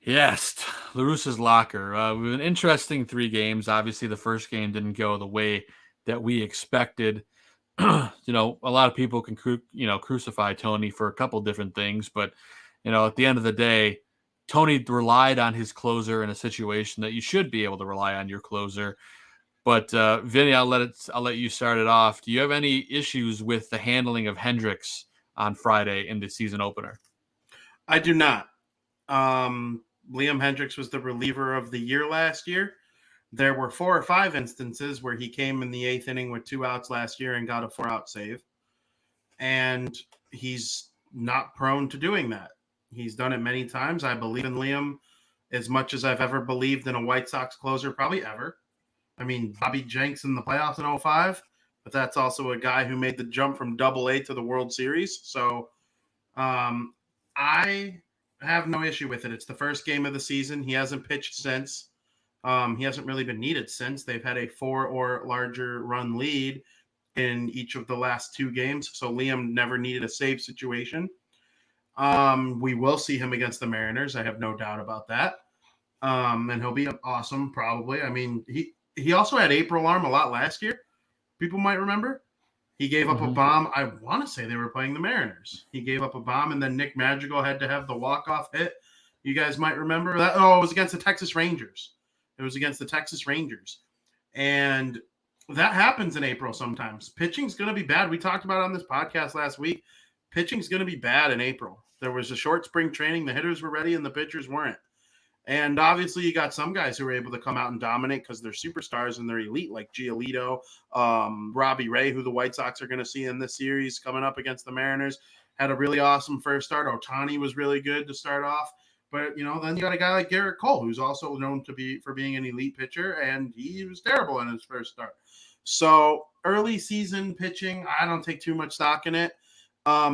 Yes, La Russa's Locker. We have an interesting 3 games. Obviously, the first game didn't go the way that we expected. A lot of people can crucify Tony for a couple different things, but at the end of the day, Tony relied on his closer in a situation that you should be able to rely on your closer. But Vinny, I'll let you start it off. Do you have any issues with the handling of Hendricks on Friday in the season opener? I do not. Liam Hendricks was the reliever of the year last year. There were 4 or 5 instances where he came in the 8th inning with 2 outs last year and got a 4-out save. And he's not prone to doing that. He's done it many times. I believe in Liam as much as I've ever believed in a White Sox closer, probably ever. I mean, Bobby Jenks in the playoffs in 2005, but that's also a guy who made the jump from Double-A to the World Series. So I have no issue with it. It's the first game of the season. He hasn't pitched since. He hasn't really been needed since. They've had a 4 or larger run lead in each of the last 2 games. So Liam never needed a save situation. We will see him against the Mariners. I have no doubt about that. And he'll be awesome, probably. I mean, he also had April arm a lot last year. People might remember. He gave up a bomb. I want to say they were playing the Mariners. He gave up a bomb, and then Nick Madrigal had to have the walk-off hit. You guys might remember that. Oh, it was against the Texas Rangers. And that happens in April sometimes. Pitching's going to be bad. We talked about it on this podcast last week. Pitching's going to be bad in April. There was a short spring training. The hitters were ready, and the pitchers weren't. And obviously, you got some guys who were able to come out and dominate because they're superstars and they're elite, like Giolito, Robbie Ray, who the White Sox are going to see in this series coming up against the Mariners, had a really awesome first start. Ohtani was really good to start off. But, then you got a guy like Garrett Cole, who's also known for being an elite pitcher, and he was terrible in his first start. So early season pitching, I don't take too much stock in it. La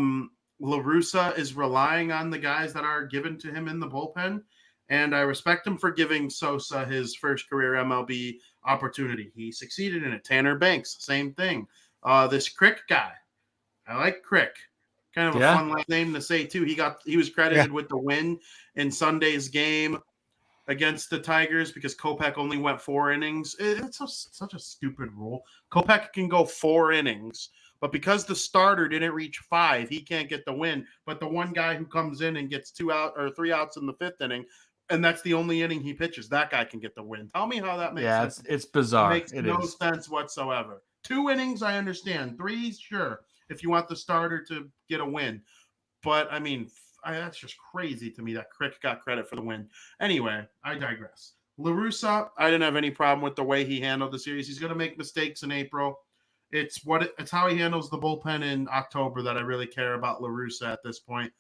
Russa is relying on the guys that are given to him in the bullpen. And I respect him for giving Sosa his first career MLB opportunity. He succeeded in it. Tanner Banks, same thing. This Crick guy, I like Crick. Kind of a fun last name to say too. He was credited with the win in Sunday's game against the Tigers because Kopech only went 4 innings. It's such a stupid rule. Kopech can go 4 innings, but because the starter didn't reach 5, he can't get the win. But the one guy who comes in and gets 2 out or 3 outs in the 5th inning, and that's the only inning he pitches, that guy can get the win. Tell me how that makes sense. Yeah, it's bizarre. It makes no sense whatsoever. 2 innings, I understand. 3, sure, if you want the starter to get a win. But, I mean, that's just crazy to me that Crick got credit for the win. Anyway, I digress. La Russa, I didn't have any problem with the way he handled the series. He's going to make mistakes in April. It's how he handles the bullpen in October that I really care about La Russa at this point.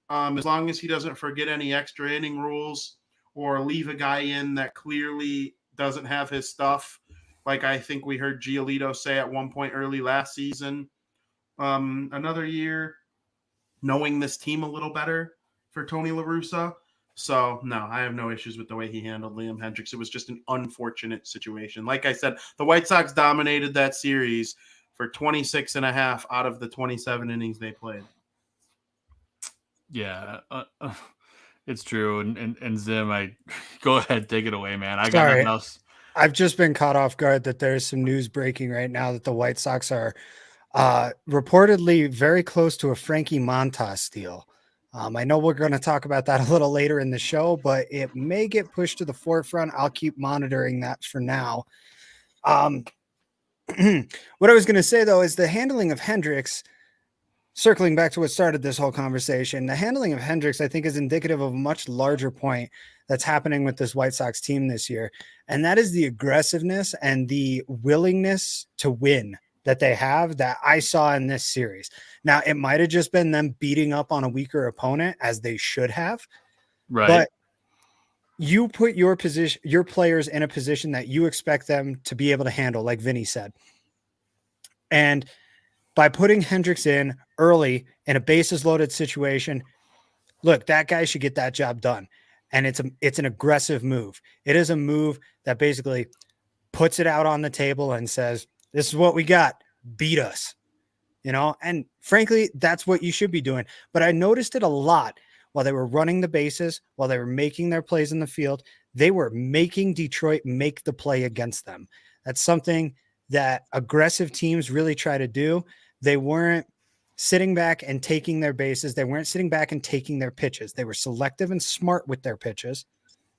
As long as he doesn't forget any extra inning rules or leave a guy in that clearly doesn't have his stuff, like I think we heard Giolito say at one point early last season. Another year, knowing this team a little better for Tony La Russa. So, no, I have no issues with the way he handled Liam Hendriks. It was just an unfortunate situation. Like I said, the White Sox dominated that series for 26 and a half out of the 27 innings they played. Yeah, it's true. And Zim, go ahead, take it away, man. I got nothing else. I've just been caught off guard that there's some news breaking right now that the White Sox are reportedly very close to a Frankie Montas deal. I know we're going to talk about that a little later in the show, but it may get pushed to the forefront. I'll keep monitoring that for now. What I was going to say, though, is the handling of Hendriks, circling back to what started this whole conversation, the handling of Hendriks, I think, is indicative of a much larger point that's happening with this White Sox team this year. And that is the aggressiveness and the willingness to win that they have that I saw in this series. Now, it might have just been them beating up on a weaker opponent as they should have. Right. But you put your players in a position that you expect them to be able to handle, like Vinny said. And by putting Hendriks in early in a bases loaded situation, look, that guy should get that job done. And it's an aggressive move. It is a move that basically puts it out on the table and says, this is what we got. Beat us, and frankly, that's what you should be doing. But I noticed it a lot while they were running the bases, while they were making their plays in the field. They were making Detroit make the play against them. That's something that aggressive teams really try to do. They weren't sitting back and taking their bases. They weren't sitting back and taking their pitches. They were selective and smart with their pitches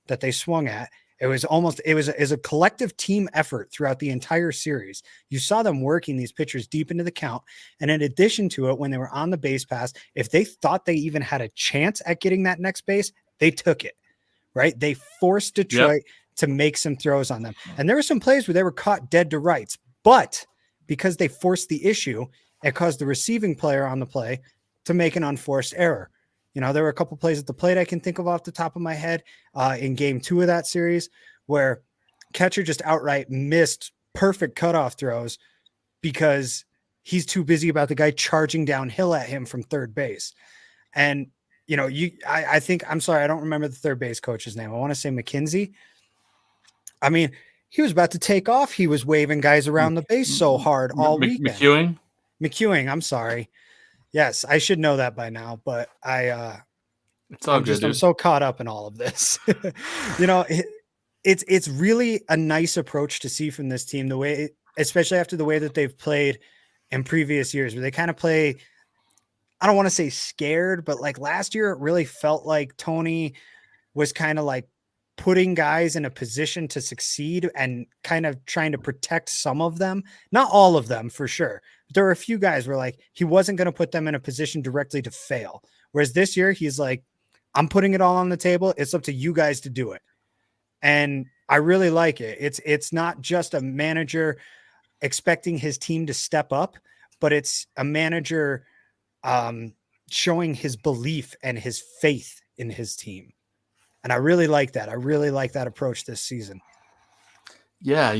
that they swung at. It was a collective team effort throughout the entire series. You saw them working these pitchers deep into the count. And in addition to it, when they were on the base pass, if they thought they even had a chance at getting that next base, they took it, right? They forced Detroit to make some throws on them. And there were some plays where they were caught dead to rights, but because they forced the issue, it caused the receiving player on the play to make an unforced error. There were a couple plays at the plate I can think of off the top of my head in game 2 of that series where catcher just outright missed perfect cutoff throws because he's too busy about the guy charging downhill at him from third base. And, I think, I'm sorry, I don't remember the third base coach's name. I want to say McKenzie. I mean, he was about to take off. He was waving guys around the base so hard all weekend. McEwing, I'm sorry. Yes, I should know that by now, but it's all good. I'm so caught up in all of this. It's really a nice approach to see from this team, the way, especially after the way that they've played in previous years, where they kind of play, I don't want to say scared, but like last year, it really felt like Tony was kind of like putting guys in a position to succeed and kind of trying to protect some of them, not all of them for sure. There were a few guys where like he wasn't going to put them in a position directly to fail. Whereas this year he's like, I'm putting it all on the table. It's up to you guys to do it. And I really like it. It's not just a manager expecting his team to step up, but it's a manager showing his belief and his faith in his team. And I really like that. I really like that approach this season. Yeah.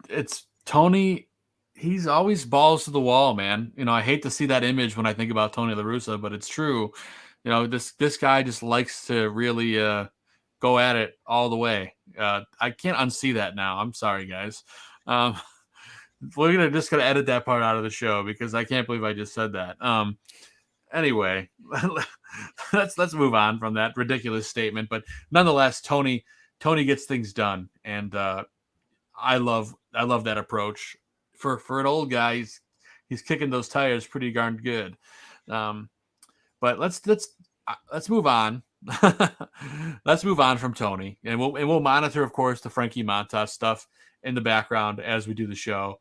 It's Tony. He's always balls to the wall, man. I hate to see that image when I think about Tony La Russa, but it's true. This guy just likes to really go at it all the way. I can't unsee that now. I'm sorry, guys. We're just gonna edit that part out of the show because I can't believe I just said that. Anyway, let's move on from that ridiculous statement. But nonetheless, Tony gets things done, and I love that approach. For an old guy, he's kicking those tires pretty darn good. But let's move on. Let's move on from Tony, and we'll monitor, of course, the Frankie Montas stuff in the background as we do the show.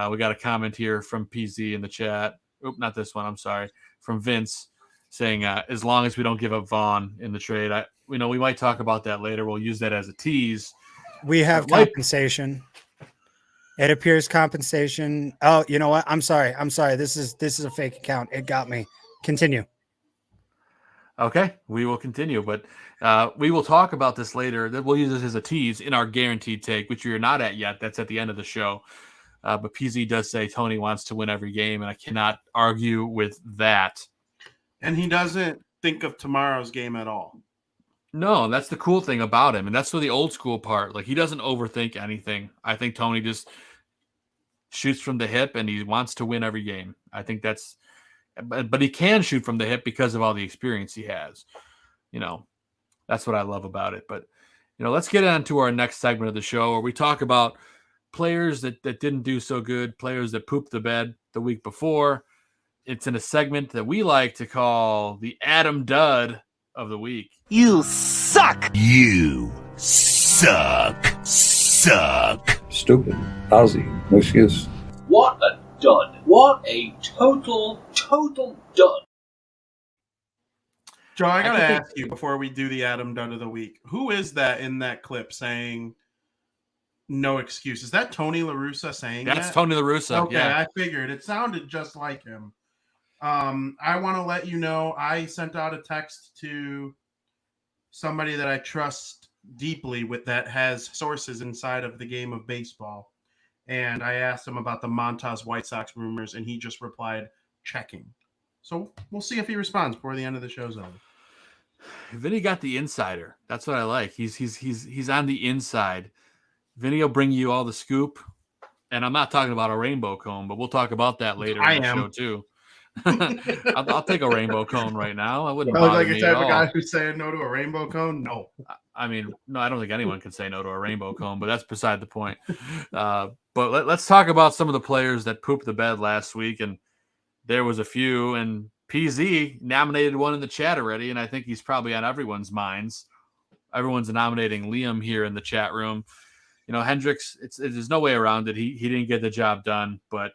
We got a comment here from PZ in the chat. Oop, not this one. I'm sorry. From Vince saying, as long as we don't give up Vaughn in the trade, we might talk about that later. We'll use that as a tease. We have compensation. It appears compensation. Oh, you know what? I'm sorry. This is a fake account. It got me. Continue. Okay, we will continue, but we will talk about this later. We'll use this as a tease in our guaranteed take, which you're not at yet. That's at the end of the show. But PZ does say Tony wants to win every game, and I cannot argue with that. And he doesn't think of tomorrow's game at all. No, that's the cool thing about him, and that's the old school part. Like, he doesn't overthink anything. I think Tony just shoots from the hip, and he wants to win every game. I think that's – but he can shoot from the hip because of all the experience he has. That's what I love about it. But, let's get on to our next segment of the show where we talk about – players that didn't do so good, players that pooped the bed the week before. It's in a segment that we like to call the Adam Dud of the week. You suck. You suck. Stupid. Lousy. No excuse. What a dud. What a total dud. Joe, I got to ask you before we do the Adam Dud of the week, who is that in that clip saying no excuse? Is that Tony La Russa saying that? That's Tony La Russa. Okay, yeah. I figured. It sounded just like him. I want to let you know I sent out a text to somebody that I trust deeply with that has sources inside of the game of baseball. And I asked him about the Montas White Sox rumors, and he just replied, checking. So we'll see if he responds before the end of the show's over. Vinny got the insider. That's what I like. He's on the inside. Vinny will bring you all the scoop, and I'm not talking about a rainbow cone, but we'll talk about that later in the show too. I'll take a rainbow cone right now. I wouldn't. I look like a type of guy who's saying no to a rainbow cone. No, I mean, no, I don't think anyone can say no to a rainbow cone, but that's beside the point. But let's talk about some of the players that pooped the bed last week, and there was a few, and PZ nominated one in the chat already, and I think he's probably on everyone's minds. Everyone's nominating Liam here in the chat room. Hendricks, there's no way around it. He didn't get the job done, but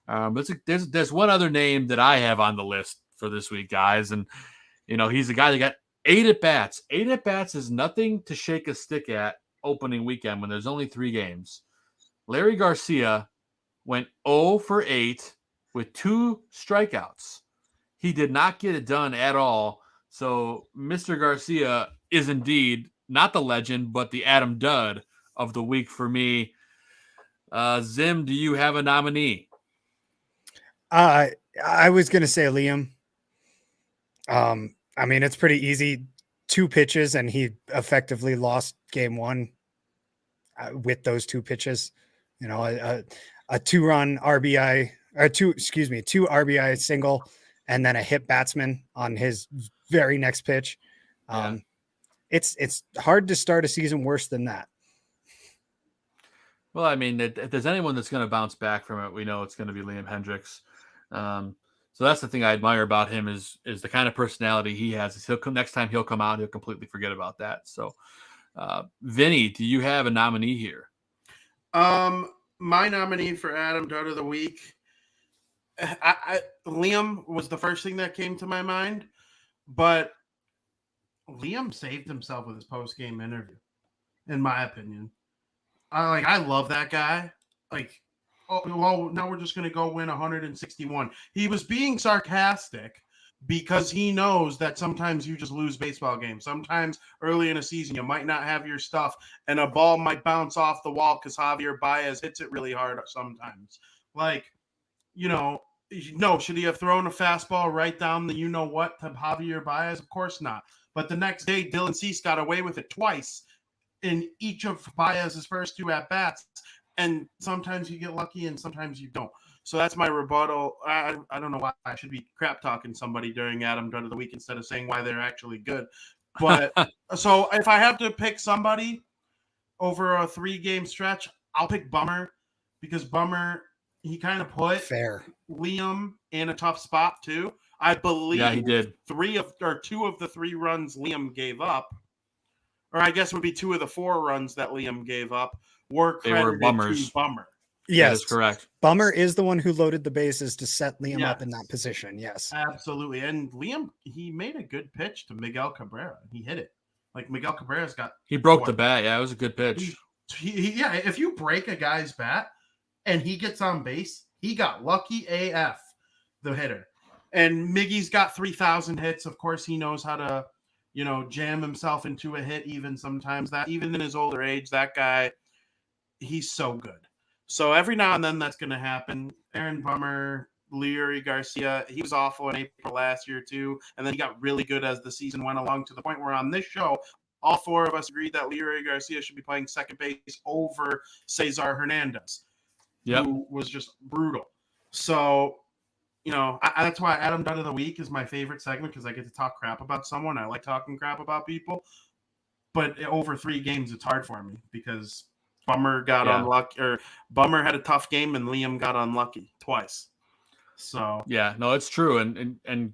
there's one other name that I have on the list for this week, guys, and he's a guy that got 8 at-bats. 8 at-bats is nothing to shake a stick at opening weekend when there's only 3 games. Larry Garcia went 0 for 8 with 2 strikeouts. He did not get it done at all. So Mr. Garcia is indeed not the legend, but the Adam Dud of the week for me. Zim, do you have a nominee? I was going to say Liam. I mean, it's pretty easy. 2 pitches, and he effectively lost game 1 with those 2 pitches. A 2-run RBI, or 2 RBI single, and then a hit batsman on his very next pitch. It's hard to start a season worse than that. Well, I mean, if there's anyone that's going to bounce back from it, we know it's going to be Liam Hendricks. So that's the thing I admire about him is the kind of personality he has. He'll come next time he'll come out, he'll completely forget about that. So, Vinny, do you have a nominee here? My nominee for Adam Dud of the week, Liam was the first thing that came to my mind, but Liam saved himself with his post-game interview, in my opinion. I love that guy. Now we're just going to go win 161. He was being sarcastic because he knows that sometimes you just lose baseball games. Sometimes early in a season, you might not have your stuff, and a ball might bounce off the wall because Javier Baez hits it really hard sometimes. No, should he have thrown a fastball right down the you-know-what to Javier Baez? Of course not. But the next day, Dylan Cease got away with it twice in each of Baez's first 2 at-bats. And sometimes you get lucky and sometimes you don't. So that's my rebuttal. I don't know why I should be crap-talking somebody during Adam Dunn of the Week instead of saying why they're actually good. But so if I have to pick somebody over a 3-game stretch, I'll pick Bummer because Bummer, he kind of put Liam in a tough spot too. I believe he did. 2 of the 3 runs Liam gave up, or I guess it would be 2 of the 4 runs that Liam gave up were credited to Bummer. Yes, that is correct. Bummer is the one who loaded the bases to set Liam up in that position. Yes, absolutely. And Liam, he made a good pitch to Miguel Cabrera. He hit it. Like Miguel Cabrera's got. He broke the bat. Yeah, it was a good pitch. Yeah, if you break a guy's bat and he gets on base, he got lucky AF, the hitter. And Miggy's got 3,000 hits. Of course, he knows how to, jam himself into a hit even sometimes. That even in his older age, that guy, he's so good. So every now and then that's going to happen. Aaron Bummer, Leury Garcia, he was awful in April last year too. And then he got really good as the season went along to the point where on this show, all 4 of us agreed that Leury Garcia should be playing second base over Cesar Hernandez, who was just brutal. So, that's why Adam Dunn of the Week is my favorite segment because I get to talk crap about someone. I like talking crap about people. But over 3 games, it's hard for me because Bummer got unlucky, or Bummer had a tough game and Liam got unlucky twice. So it's true. And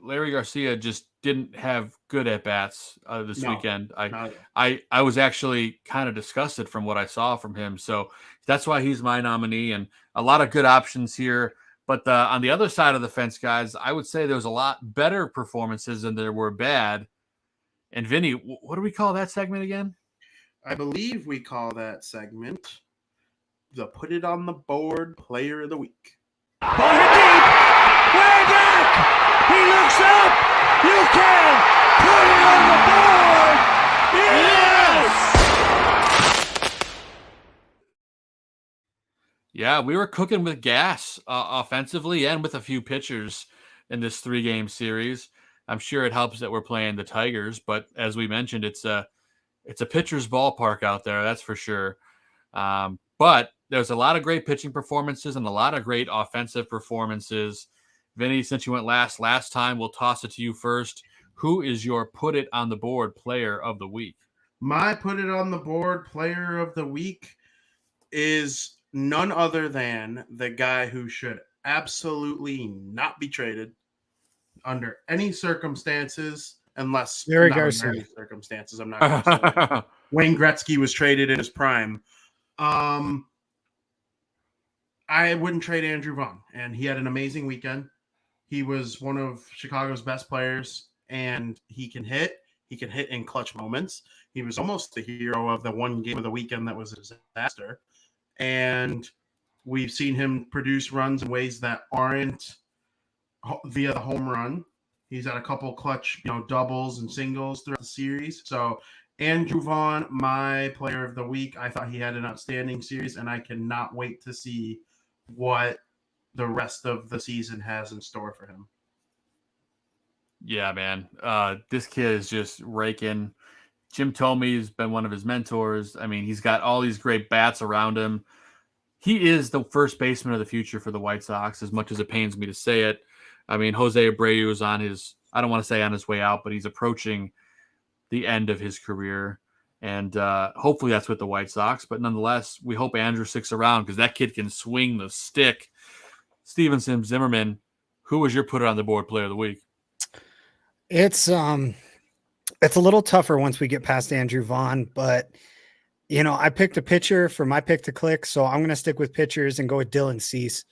Larry Garcia just didn't have good at bats this weekend. I was actually kind of disgusted from what I saw from him. So that's why he's my nominee, and a lot of good options here. But on the other side of the fence, guys, I would say there was a lot better performances than there were bad. And Vinny, what do we call that segment again? I believe we call that segment the Put It on the Board Player of the Week. Ball hit deep! Way back! He looks up! You can put it on the board! Yes! Yeah, we were cooking with gas offensively and with a few pitchers in this 3-game series. I'm sure it helps that we're playing the Tigers, but as we mentioned, it's a pitcher's ballpark out there, that's for sure. But there's a lot of great pitching performances and a lot of great offensive performances. Vinny, since you went last time, we'll toss it to you first. Who is your Put It on the Board Player of the Week? My Put It on the Board Player of the Week is none other than the guy who should absolutely not be traded under any circumstances, unless any circumstances. I'm not going to say Wayne Gretzky was traded in his prime. I wouldn't trade Andrew Vaughn, and he had an amazing weekend. He was one of Chicago's best players, and he can hit. He can hit in clutch moments. He was almost the hero of the 1 game of the weekend that was a disaster. And we've seen him produce runs in ways that aren't via the home run. He's had a couple clutch, doubles and singles throughout the series. So Andrew Vaughn, my Player of the Week. I thought he had an outstanding series, and I cannot wait to see what the rest of the season has in store for him. Yeah, man. This kid is just raking. Jim Thome has been one of his mentors. I mean, he's got all these great bats around him. He is the first baseman of the future for the White Sox, as much as it pains me to say it. I mean, Jose Abreu is on his, I don't want to say on his way out, but he's approaching the end of his career. And hopefully that's with the White Sox. But nonetheless, we hope Andrew sticks around because that kid can swing the stick. Zim Zimmerman, who was your Put It on the Board Player of the Week? It's a little tougher once we get past Andrew Vaughn, but I picked a pitcher for my pick to click, so I'm going to stick with pitchers and go with Dylan Cease.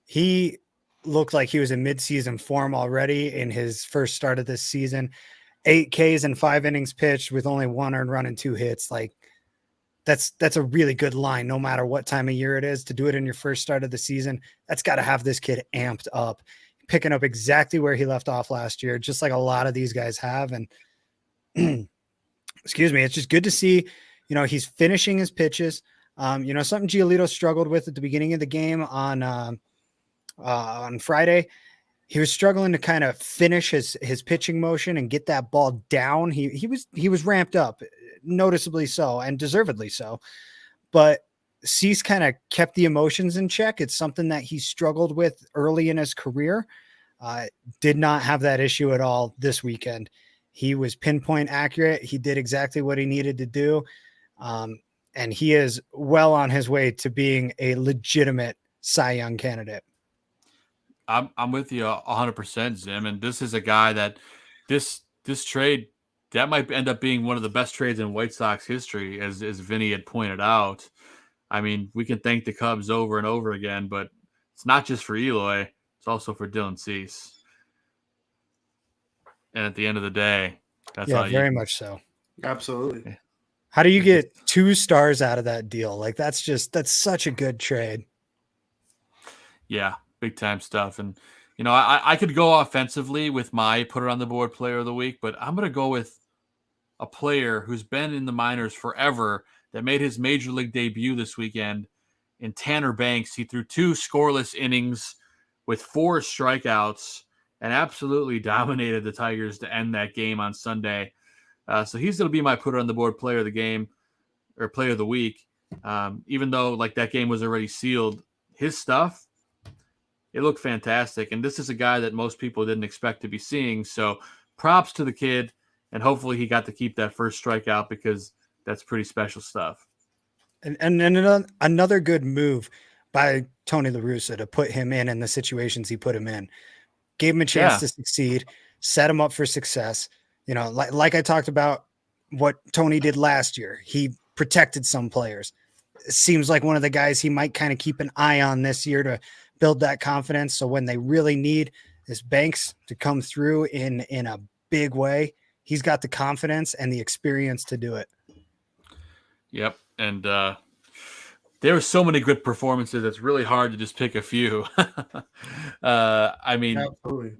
He looked like he was in midseason form already in his first start of this season. 8 Ks and 5 innings pitched with only 1 earned run and 2 hits. Like that's a really good line, no matter what time of year it is, to do it in your first start of the season. That's got to have this kid amped up, picking up exactly where he left off last year, just like a lot of these guys have. And excuse me, it's just good to see, he's finishing his pitches. Something Giolito struggled with at the beginning of the game on on Friday. He was struggling to kind of finish his pitching motion and get that ball down. He was ramped up, noticeably so, and deservedly so. But Cease kind of kept the emotions in check. It's something that he struggled with early in his career. Did not have that issue at all this weekend. He was pinpoint accurate. He did exactly what he needed to do. And he is well on his way to being a legitimate Cy Young candidate. I'm with you 100%, Zim. And this is a guy that this trade, that might end up being one of the best trades in White Sox history, as Vinnie had pointed out. I mean, we can thank the Cubs over and over again, but it's not just for Eloy. It's also for Dylan Cease. And at the end of the day, that's how very much so. Absolutely. How do you get 2 stars out of that deal? Like that's such a good trade. Yeah, big time stuff. And, you know, I could go offensively with my put it on the board player of the week, but I'm going to go with a player who's been in the minors forever that made his major league debut this weekend in Tanner Banks. He threw 2 scoreless innings with 4 strikeouts and absolutely dominated the Tigers to end that game on Sunday. So he's going to be my put it on the board player of the game or player of the week. Even though like that game was already sealed, his stuff, it looked fantastic. And this is a guy that most people didn't expect to be seeing. So props to the kid. And hopefully he got to keep that first strikeout because that's pretty special stuff. And another good move by Tony La Russa to put him in the situations he put him in. Gave him a chance to succeed, set him up for success. You know, like I talked about what Tony did last year. He protected some players. It seems like one of the guys he might kind of keep an eye on this year to build that confidence. So when they really need this Banks to come through in a big way, he's got the confidence and the experience to do it. Yep. And there were so many good performances. It's really hard to just pick a few. I mean, absolutely.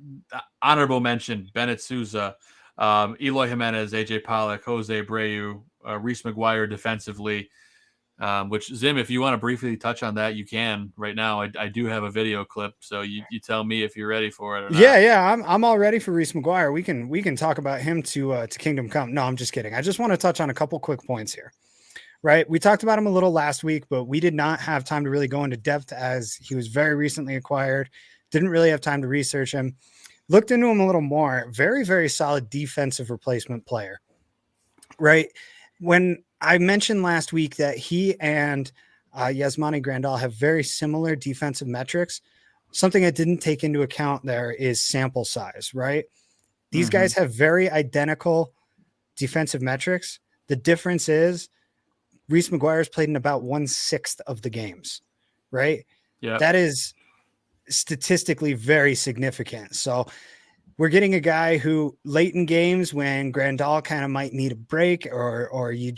Honorable mention, Bennett Sousa, Eloy Jimenez, AJ Pollock, Jose Abreu, Reese McGuire defensively, which Zim, if you want to briefly touch on that, you can right now. I do have a video clip. So you tell me if you're ready for it or not. Yeah. I'm all ready for Reese McGuire. We can talk about him to Kingdom Come. No, I'm just kidding. I just want to touch on a couple quick points here. Right. We talked about him a little last week, but we did not have time to really go into depth as he was very recently acquired. Didn't really have time to research him. Looked into him a little more. Very, very solid defensive replacement player. Right. When I mentioned last week that he and Yasmani Grandal have very similar defensive metrics, something I didn't take into account there is sample size. Right. These guys have very identical defensive metrics. The difference is Reese McGuire's played in about 1/6 of the games, right? Yeah. That is statistically very significant. So we're getting a guy who late in games when Grandal kind of might need a break or you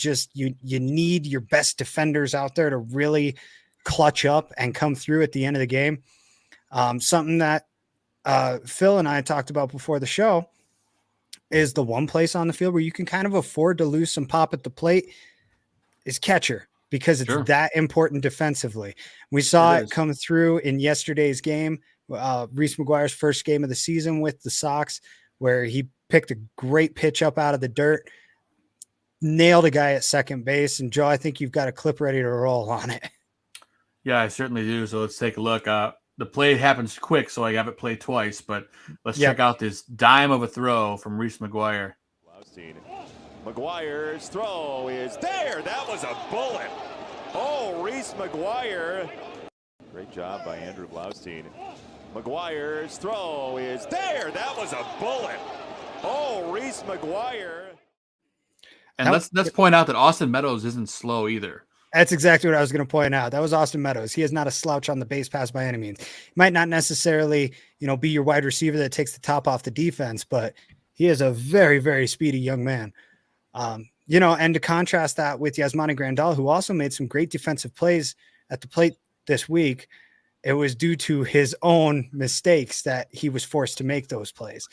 need your best defenders out there to really clutch up and come through at the end of the game. Something that Phil and I talked about before the show is the one place on the field where you can kind of afford to lose some pop at the plate is catcher, because it's that important defensively. We saw it come through in yesterday's game, Reese McGuire's first game of the season with the Sox, where he picked a great pitch up out of the dirt, nailed a guy at second base. And Joe, I think you've got a clip ready to roll on it. Yeah, I certainly do. So let's take a look. The play happens quick, so I have it played twice, but let's check out this dime of a throw from Reese McGuire. McGuire's throw is there. That was a bullet. Oh, Reese McGuire. Great job by Andrew Blaustein. McGuire's throw is there. That was a bullet. Oh, Reese McGuire. And let's point out that Austin Meadows isn't slow either. That's exactly what I was going to point out. That was Austin Meadows. He is not a slouch on the base pass by any means. He might not necessarily, be your wide receiver that takes the top off the defense, but he is a very, very speedy young man. And to contrast that with Yasmani Grandal, who also made some great defensive plays at the plate this week, it was due to his own mistakes that he was forced to make those plays.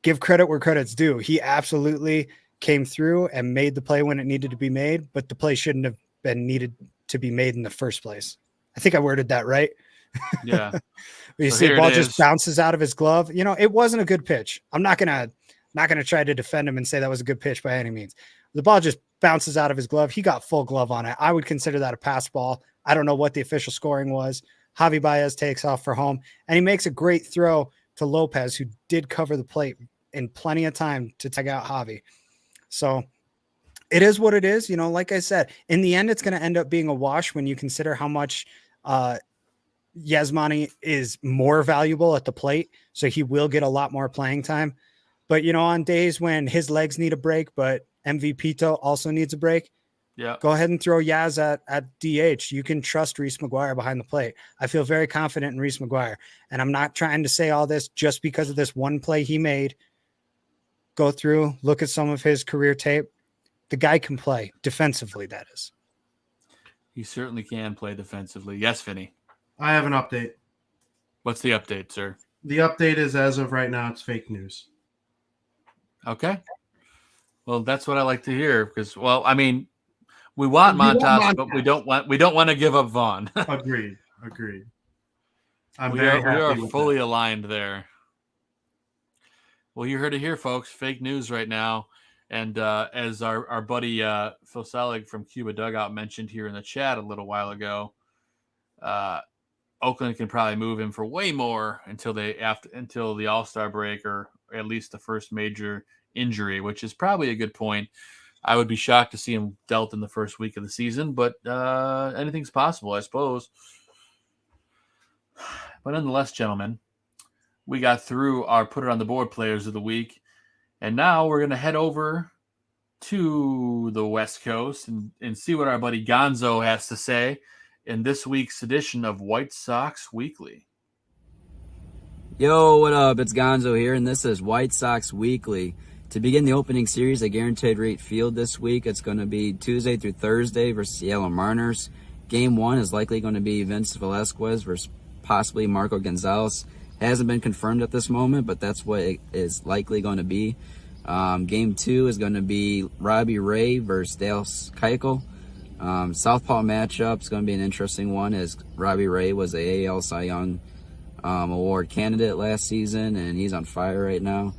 Give credit where credit's due. He absolutely came through and made the play when it needed to be made, but the play shouldn't have been needed to be made in the first place. I think I worded that right. Yeah. You So see, here the ball it just is. bounces out of his glove. It wasn't a good pitch. I'm not gonna try to defend him and say that was a good pitch by any means. The ball just bounces out of his glove. He got full glove on it. I would consider that a pass ball. I don't know what the official scoring was. Javi Baez takes off for home, and he makes a great throw to Lopez, who did cover the plate in plenty of time to tag out Javi. So it is what it is. Like I said, in the end, it's going to end up being a wash when you consider how much Yasmani is more valuable at the plate. So he will get a lot more playing time. But, on days when his legs need a break, but MVPito also needs a break, go ahead and throw Yaz at DH. You can trust Reese McGuire behind the plate. I feel very confident in Reese McGuire. And I'm not trying to say all this just because of this one play he made. Go through, look at some of his career tape. The guy can play defensively, that is. He certainly can play defensively. Yes, Vinny. I have an update. What's the update, sir? The update is, as of right now, it's fake news. Okay. Well, that's what I like to hear because, we want Montas, but we don't want to give up Vaughn. Agreed. We are fully aligned there. Well, you heard it here, folks. Fake news right now. And as our buddy Phil Selig from Cuba Dugout mentioned here in the chat a little while ago, Oakland can probably move him for way more until the All-Star break, or at least the first major injury, which is probably a good point. I would be shocked to see him dealt in the first week of the season, but anything's possible, I suppose. But nonetheless, gentlemen, we got through our Put It on the Board players of the week, and now we're going to head over to the West Coast and see what our buddy Gonzo has to say in this week's edition of White Sox Weekly. Yo, what up? It's Gonzo here, and this is White Sox Weekly. To begin the opening series at Guaranteed Rate Field this week, it's going to be Tuesday through Thursday versus Seattle Mariners. Game 1 is likely going to be Vince Velasquez versus possibly Marco Gonzalez. Hasn't been confirmed at this moment, but that's what it is likely going to be. Game 2 is going to be Robbie Ray versus Dale Keuchel. Southpaw matchup is going to be an interesting one, as Robbie Ray was a AL Cy Young Award candidate last season, and he's on fire right now.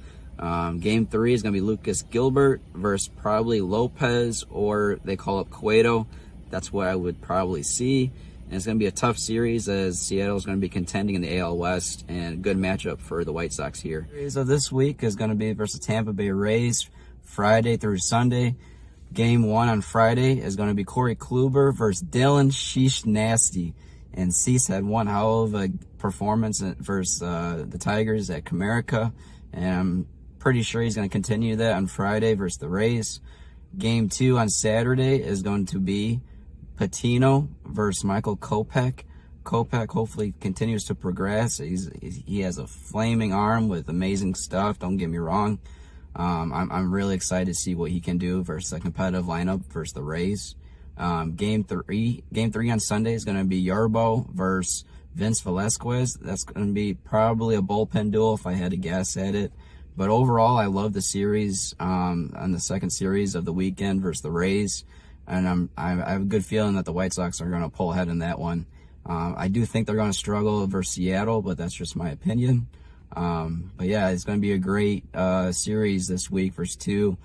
Game 3 is going to be Lucas Gilbert versus probably Lopez, or they call up Cueto. That's what I would probably see. And it's going to be a tough series, as Seattle is going to be contending in the AL West, and a good matchup for the White Sox here. The series of this week is going to be versus Tampa Bay Rays, Friday through Sunday. Game 1 on Friday is going to be Corey Kluber versus Dylan Sheesh Nasty. And Cease had one hell of a performance versus the Tigers at Comerica, and I'm pretty sure he's going to continue that on Friday versus the Rays. Game 2 on Saturday is going to be Patino versus Michael Kopech. Kopech hopefully continues to progress. He has a flaming arm with amazing stuff, don't get me wrong. I'm really excited to see what he can do versus a competitive lineup versus the Rays. Game 3 on Sunday is going to be Yarbo versus Vince Velasquez. That's going to be probably a bullpen duel if I had to guess at it. But overall, I love the series on the second series of the weekend versus the Rays. And I have a good feeling that the White Sox are going to pull ahead in that one. I do think they're going to struggle versus Seattle, but that's just my opinion. But yeah, it's going to be a great series this week versus two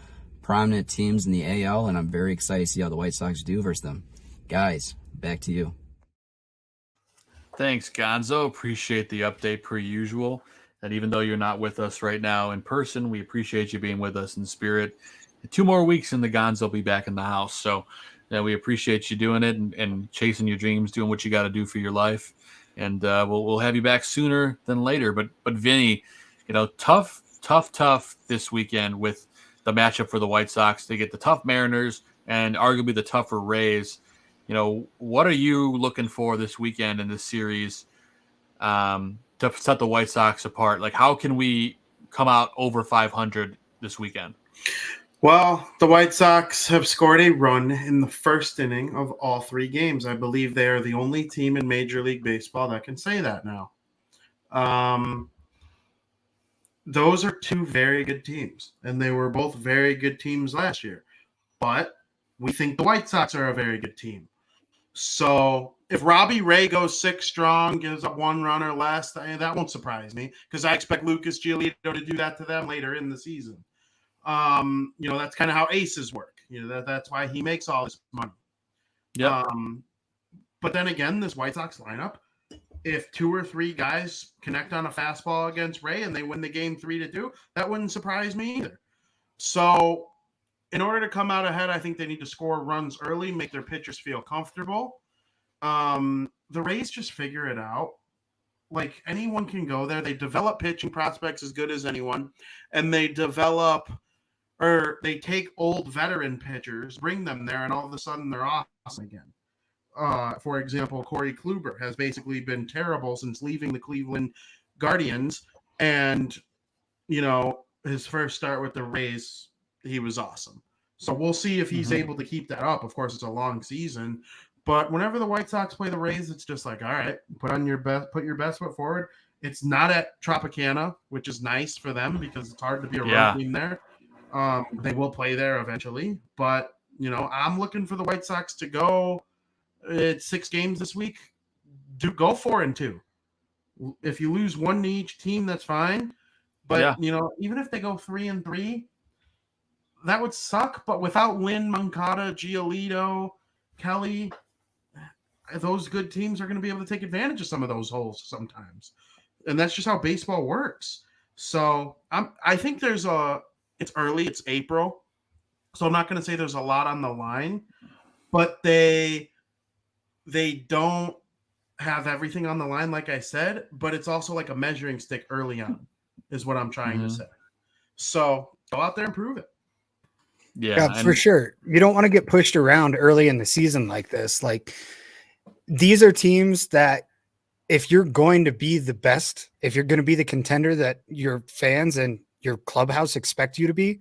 prominent teams in the AL, and I'm very excited to see how the White Sox do versus them. Guys, back to you. Thanks, Gonzo. Appreciate the update per usual. And even though you're not with us right now in person, we appreciate you being with us in spirit. 2 more weeks and the Gonzo will be back in the house. So we appreciate you doing it and chasing your dreams, doing what you got to do for your life. And we'll have you back sooner than later. But Vinny, tough this weekend with the matchup for the White Sox. They get the tough Mariners and arguably the tougher Rays. What are you looking for this weekend in this series to set the White Sox apart? Like, how can we come out over 500 this weekend? Well, the White Sox have scored a run in the first inning of all 3 games. I believe they are the only team in Major League Baseball that can say that now. Those are 2 very good teams, and they were both very good teams last year. But we think the White Sox are a very good team. So if Robbie Ray goes 6 strong, gives up 1 run or less, that won't surprise me because I expect Lucas Giolito to do that to them later in the season. That's kind of how aces work. That's why he makes all this money. Yeah. But then again, this White Sox lineup, if 2 or 3 guys connect on a fastball against Ray and they win the game 3-2, that wouldn't surprise me either. So in order to come out ahead, I think they need to score runs early, make their pitchers feel comfortable. The Rays just figure it out. Like, anyone can go there. They develop pitching prospects as good as anyone, and they take old veteran pitchers, bring them there, and all of a sudden they're awesome again. For example, Corey Kluber has basically been terrible since leaving the Cleveland Guardians, and his first start with the Rays, he was awesome. So we'll see if he's able to keep that up. Of course, it's a long season, but whenever the White Sox play the Rays, it's just like, all right, put your best foot forward. It's not at Tropicana, which is nice for them because it's hard to be a road team there. They will play there eventually, but I'm looking for the White Sox to go. It's 6 games this week. Go 4-2. If you lose 1 to each team, that's fine. But even if they go 3-3, that would suck. But without Lynn, Moncada, Giolito, Kelly, those good teams are going to be able to take advantage of some of those holes sometimes, and that's just how baseball works. So I think it's early. It's April, so I'm not going to say there's a lot on the line, but they don't have everything on the line, like I said, but it's also like a measuring stick early on is what I'm trying to say. So go out there and prove it. Yeah, for sure. You don't want to get pushed around early in the season like this. Like, these are teams that if you're going to be the best, if you're going to be the contender that your fans and your clubhouse expect you to be,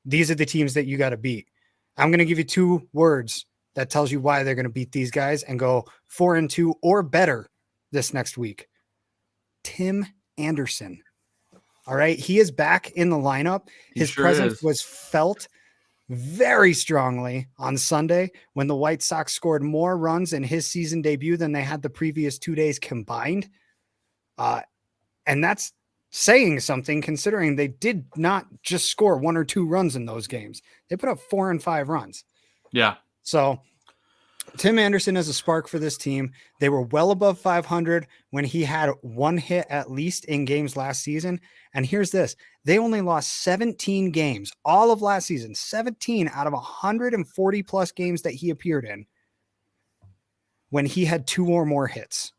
these are the teams that you got to beat. I'm going to give you 2 words that tells you why they're going to beat these guys and go 4-2 or better this next week. Tim Anderson. All right. He is back in the lineup. His presence was felt very strongly on Sunday when the White Sox scored more runs in his season debut than they had the previous 2 days combined. And that's saying something considering they did not just score 1 or 2 runs in those games. They put up 4 and 5 runs. Yeah. So Tim Anderson is a spark for this team. They were well above 500 when he had 1 hit at least in games last season. And here's this. They only lost 17 games all of last season, 17 out of 140 plus games that he appeared in when he had 2 or more hits.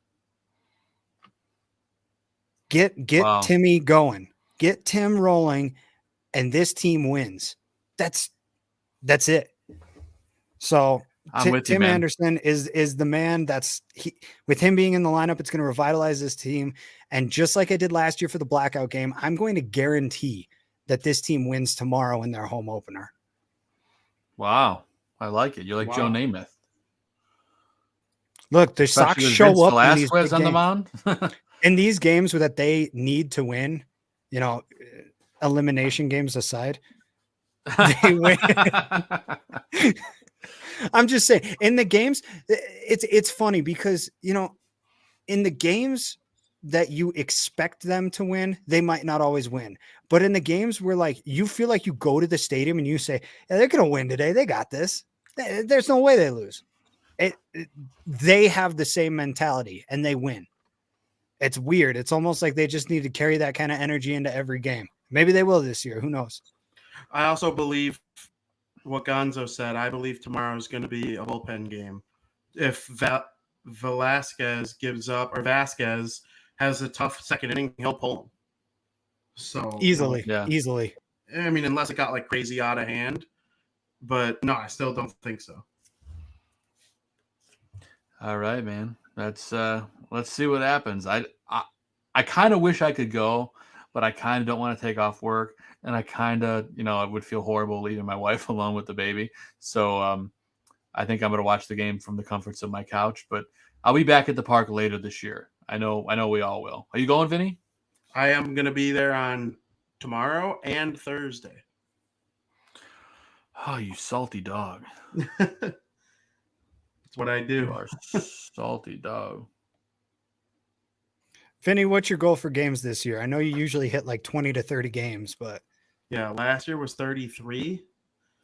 Get Timmy going, get Tim rolling, and this team wins. That's it. So Tim Anderson is the man. With him being in the lineup, it's going to revitalize this team. And just like I did last year for the blackout game, I'm going to guarantee that this team wins tomorrow in their home opener. Wow. I like it. You're like Joe Namath. Look, the Sox show up Velasquez on the mound. In these games that they need to win, elimination games aside, they win. I'm just saying, in the games, it's funny because, in the games that you expect them to win, they might not always win. But in the games where, like, you feel like you go to the stadium and you say, yeah, they're going to win today. They got this. There's no way they lose. They have the same mentality and they win. It's weird. It's almost like they just need to carry that kind of energy into every game. Maybe they will this year. Who knows? I also believe what Gonzo said. I believe tomorrow is going to be a bullpen game. If Velasquez gives up or Vasquez has a tough second inning, he'll pull him. So easily. I mean, unless it got like crazy out of hand, but no, I still don't think so. All right, man. Let's see what happens. I kind of wish I could go, but I kind of don't want to take off work, and I kind of, I would feel horrible leaving my wife alone with the baby. So I think I'm going to watch the game from the comforts of my couch, but I'll be back at the park later this year. I know we all will. Are you going, Vinny? I am going to be there on tomorrow and Thursday. Oh, you salty dog. That's what I do. You are salty dog. Vinny, what's your goal for games this year? I know you usually hit like 20 to 30 games, but Yeah, last year was 33.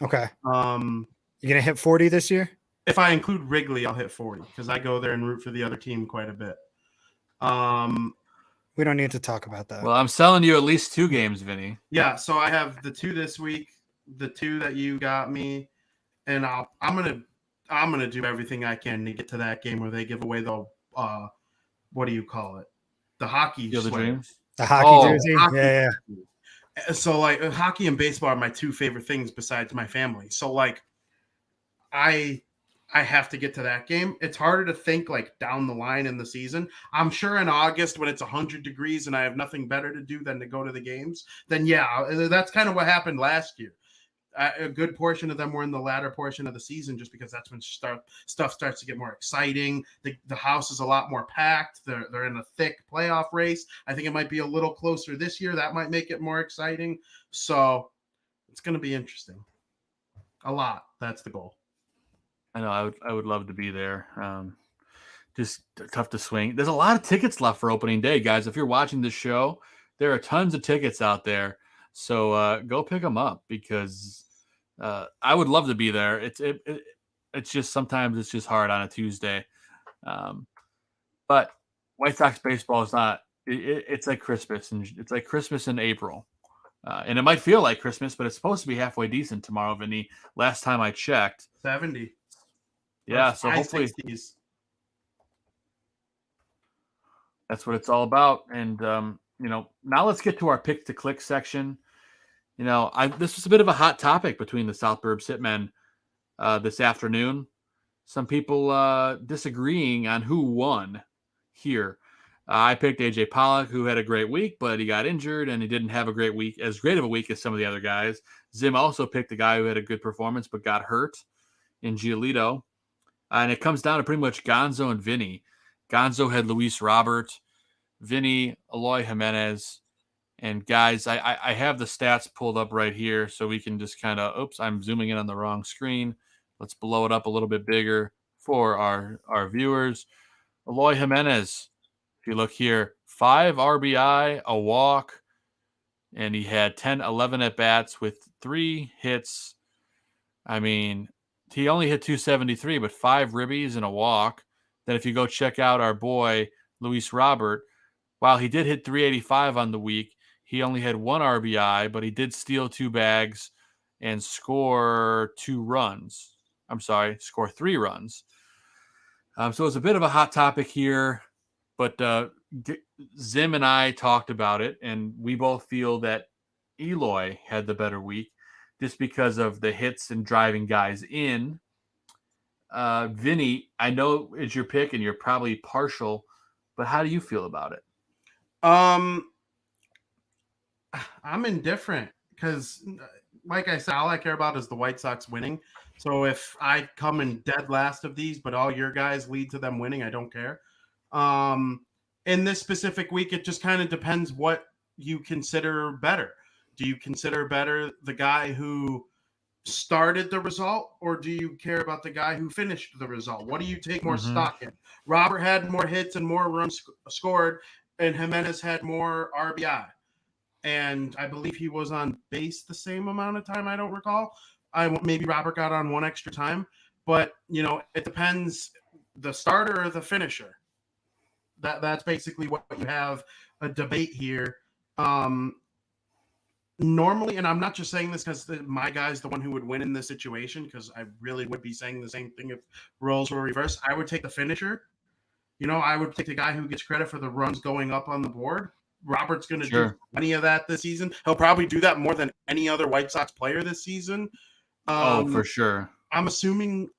okay. You gonna hit 40 this year? If I include Wrigley, I'll hit 40 because I go there and root for the other team quite a bit. We don't need to talk about that. Well, I'm selling you at least 2 games, Vinny. Yeah, so I have the 2 this week, the 2 that you got me, and I'm gonna do everything I can to get to that game where they give away the what do you call it? The hockey Field of sweater. Dreams. The hockey jersey? Hockey. Yeah. So like hockey and baseball are my 2 favorite things besides my family. So like I have to get to that game. It's harder to think like down the line in the season. I'm sure in August when it's 100 degrees and I have nothing better to do than to go to the games, then yeah, that's kind of what happened last year. A good portion of them were in the latter portion of the season just because that's when stuff starts to get more exciting. The house is a lot more packed. They're in a thick playoff race. I think it might be a little closer this year. That might make it more exciting. So it's going to be interesting. A lot. That's the goal. I know. I would love to be there. Just tough to swing. There's a lot of tickets left for opening day, guys. If you're watching this show, there are tons of tickets out there. So go pick them up because I would love to be there. It's just sometimes it's just hard on a Tuesday. But White Sox baseball is not. It's like Christmas, and it's like Christmas in April, and it might feel like Christmas, but it's supposed to be halfway decent tomorrow, Vinny. Last time I checked, 70. Yeah, so hopefully 60s. That's what it's all about. And now let's get to our pick to click section. This was a bit of a hot topic between the South Burbs Hitmen this afternoon. Some people disagreeing on who won here. I picked AJ Pollock, who had a great week, but he got injured and he didn't have as great of a week as some of the other guys. Zim also picked a guy who had a good performance but got hurt in Giolito. And it comes down to pretty much Gonzo and Vinny. Gonzo had Luis Robert, Vinny, Eloy Jimenez. And guys, I have the stats pulled up right here so we can just kind of, I'm zooming in on the wrong screen. Let's blow it up a little bit bigger for our viewers. Eloy Jimenez, if you look here, 5 RBI, a walk, and he had 11 at-bats with 3 hits. I mean, he only hit 273, but 5 ribbies and a walk. Then if you go check out our boy, Luis Robert, while he did hit 385 on the week, he only had 1 RBI, but he did steal 2 bags and score 2 runs. Score 3 runs. So it's a bit of a hot topic here, but Zim and I talked about it, and we both feel that Eloy had the better week just because of the hits and driving guys in. Vinny, I know it's your pick, and you're probably partial, but how do you feel about it? I'm indifferent because, like I said, all I care about is the White Sox winning. So if I come in dead last of these, but all your guys lead to them winning, I don't care. In this specific week, it just kind of depends what you consider better. Do you consider better the guy who started the result, or do you care about the guy who finished the result? What do you take more stock in? Robert had more hits and more runs scored, and Jimenez had more RBI. And I believe he was on base the same amount of time. I don't recall. Maybe Robert got on 1 extra time, but it depends the starter or the finisher. That's basically what you have a debate here. Normally, and I'm not just saying this because my guy's the one who would win in this situation, because I really would be saying the same thing if roles were reversed. I would take the finisher. I would take the guy who gets credit for the runs going up on the board. Robert's going to do plenty of that this season. He'll probably do that more than any other White Sox player this season. For sure. I'm assuming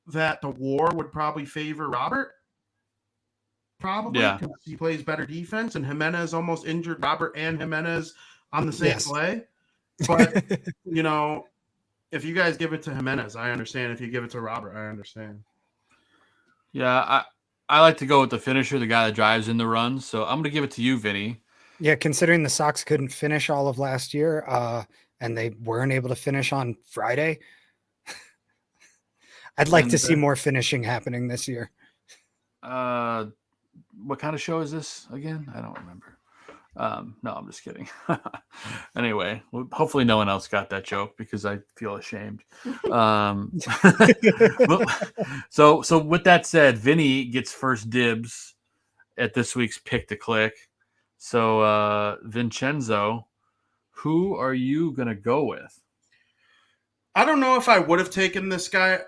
that the WAR would probably favor Robert. Probably because he plays better defense, and Jimenez almost injured Robert and Jimenez on the same play. But, if you guys give it to Jimenez, I understand. If you give it to Robert, I understand. Yeah, I like to go with the finisher, the guy that drives in the runs. So I'm going to give it to you, Vinny. Yeah, considering the Sox couldn't finish all of last year and they weren't able to finish on Friday, I'd like to see more finishing happening this year. What kind of show is this again? I don't remember. No, I'm just kidding. Anyway, hopefully no one else got that joke because I feel ashamed. So with that said, Vinny gets first dibs at this week's Pick to Click. So Vincenzo, who are you going to go with? I don't know if I would have taken this guy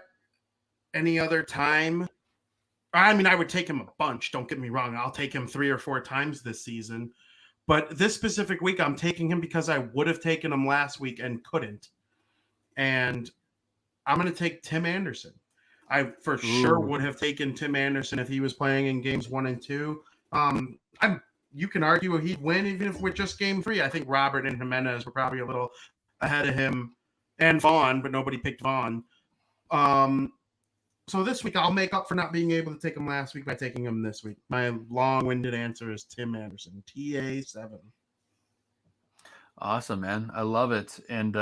any other time. I mean, I would take him a bunch. Don't get me wrong. I'll take him 3 or 4 times this season. But this specific week, I'm taking him because I would have taken him last week and couldn't. And I'm going to take Tim Anderson. I for sure would have taken Tim Anderson if he was playing in games 1 and 2. You can argue he'd win even if we're just game 3. I think Robert and Jimenez were probably a little ahead of him and Vaughn, but nobody picked Vaughn. So this week I'll make up for not being able to take him last week by taking him this week. My long-winded answer is Tim Anderson, TA7. Awesome, man. I love it. And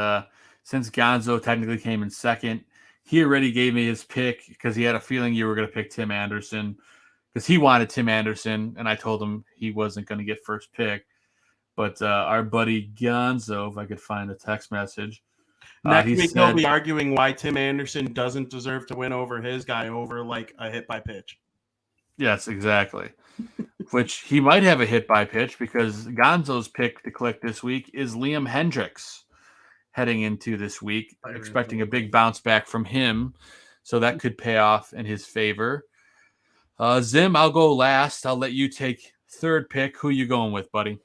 since Gonzo technically came in second, he already gave me his pick because he had a feeling you were going to pick Tim Anderson because he wanted Tim Anderson, and I told him he wasn't going to get first pick. But our buddy Gonzo, if I could find the text message, next week he'll be arguing why Tim Anderson doesn't deserve to win over his guy over like a hit by pitch. Yes, exactly. Which he might have a hit by pitch because Gonzo's pick to click this week is Liam Hendricks heading into this week, expecting a big bounce back from him. So that could pay off in his favor. Zim, I'll go last. I'll let you take third pick. Who you going with, buddy?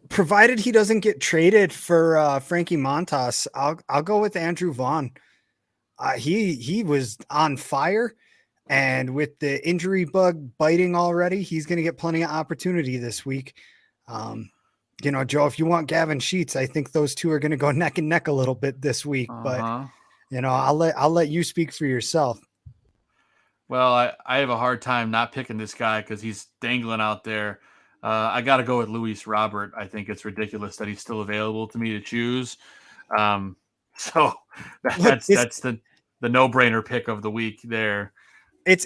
Provided he doesn't get traded for Frankie Montas, I'll go with Andrew Vaughn. He was on fire, and with the injury bug biting already, he's going to get plenty of opportunity this week. Joe, if you want Gavin Sheets, I think those two are going to go neck and neck a little bit this week. But I'll let you speak for yourself. Well, I have a hard time not picking this guy because he's dangling out there. I got to go with Luis Robert. I think it's ridiculous that he's still available to me to choose. So that's the no-brainer pick of the week there. It's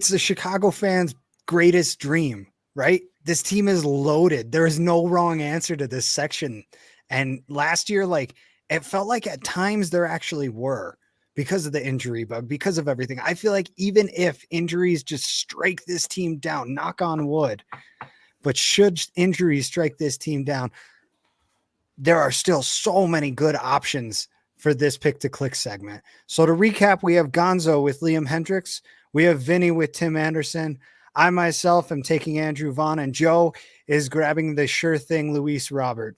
the Chicago fans' greatest dream, right? This team is loaded. There is no wrong answer to this section. And last year, it felt like at times there actually were because of the injury, but because of everything. I feel like even if injuries just strike this team down, knock on wood, but should injuries strike this team down, there are still so many good options for this pick to click segment. So to recap, we have Gonzo with Liam Hendricks. We have Vinny with Tim Anderson. I myself am taking Andrew Vaughn, and Joe is grabbing the sure thing, Luis Robert.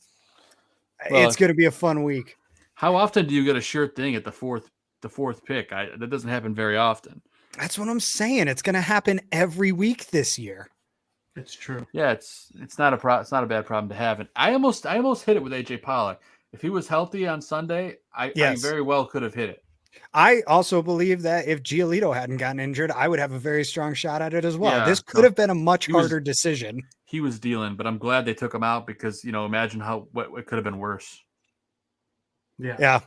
Well, it's going to be a fun week. How often do you get a sure thing at the fourth pick? That doesn't happen very often. That's what I'm saying. It's going to happen every week this year. It's true. Yeah, it's not a bad problem to have. And I almost hit it with AJ Pollock. If he was healthy on Sunday, I very well could have hit it. I also believe that if Giolito hadn't gotten injured, I would have a very strong shot at it as well. Yeah, this could have been a much harder decision. He was dealing, but I'm glad they took him out because, imagine what could have been worse. Yeah,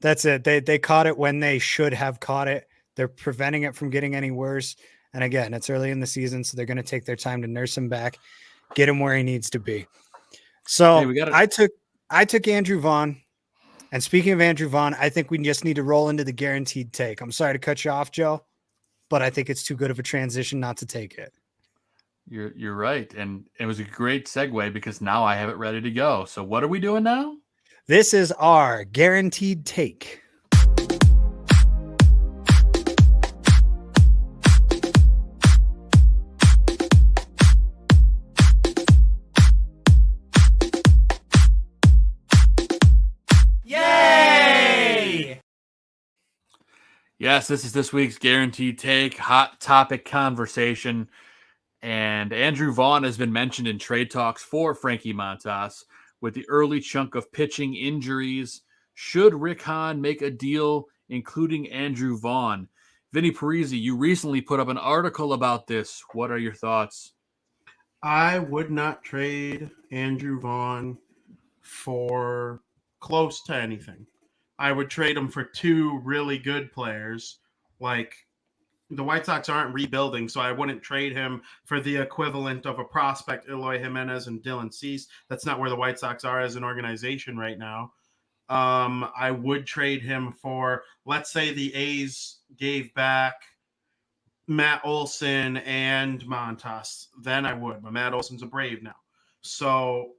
that's it. They caught it when they should have caught it. They're preventing it from getting any worse. And again, it's early in the season, so they're going to take their time to nurse him back, get him where he needs to be. So I took Andrew Vaughn. And speaking of Andrew Vaughn, I think we just need to roll into the guaranteed take. I'm sorry to cut you off, Joe, but I think it's too good of a transition not to take it. You're right. And it was a great segue because now I have it ready to go. So what are we doing now? This is our guaranteed take. Yes, this is this week's guaranteed take, hot topic conversation. And Andrew Vaughn has been mentioned in trade talks for Frankie Montas with the early chunk of pitching injuries. Should Rick Hahn make a deal, including Andrew Vaughn? Vinnie Parise, you recently put up an article about this. What are your thoughts? I would not trade Andrew Vaughn for close to anything. I would trade him for two really good players. Like, the White Sox aren't rebuilding, so I wouldn't trade him for the equivalent of a prospect, Eloy Jimenez and Dylan Cease. That's not where the White Sox are as an organization right now. I would trade him for, let's say the A's gave back Matt Olson and Montas. Then I would, but Matt Olson's a Brave now. So,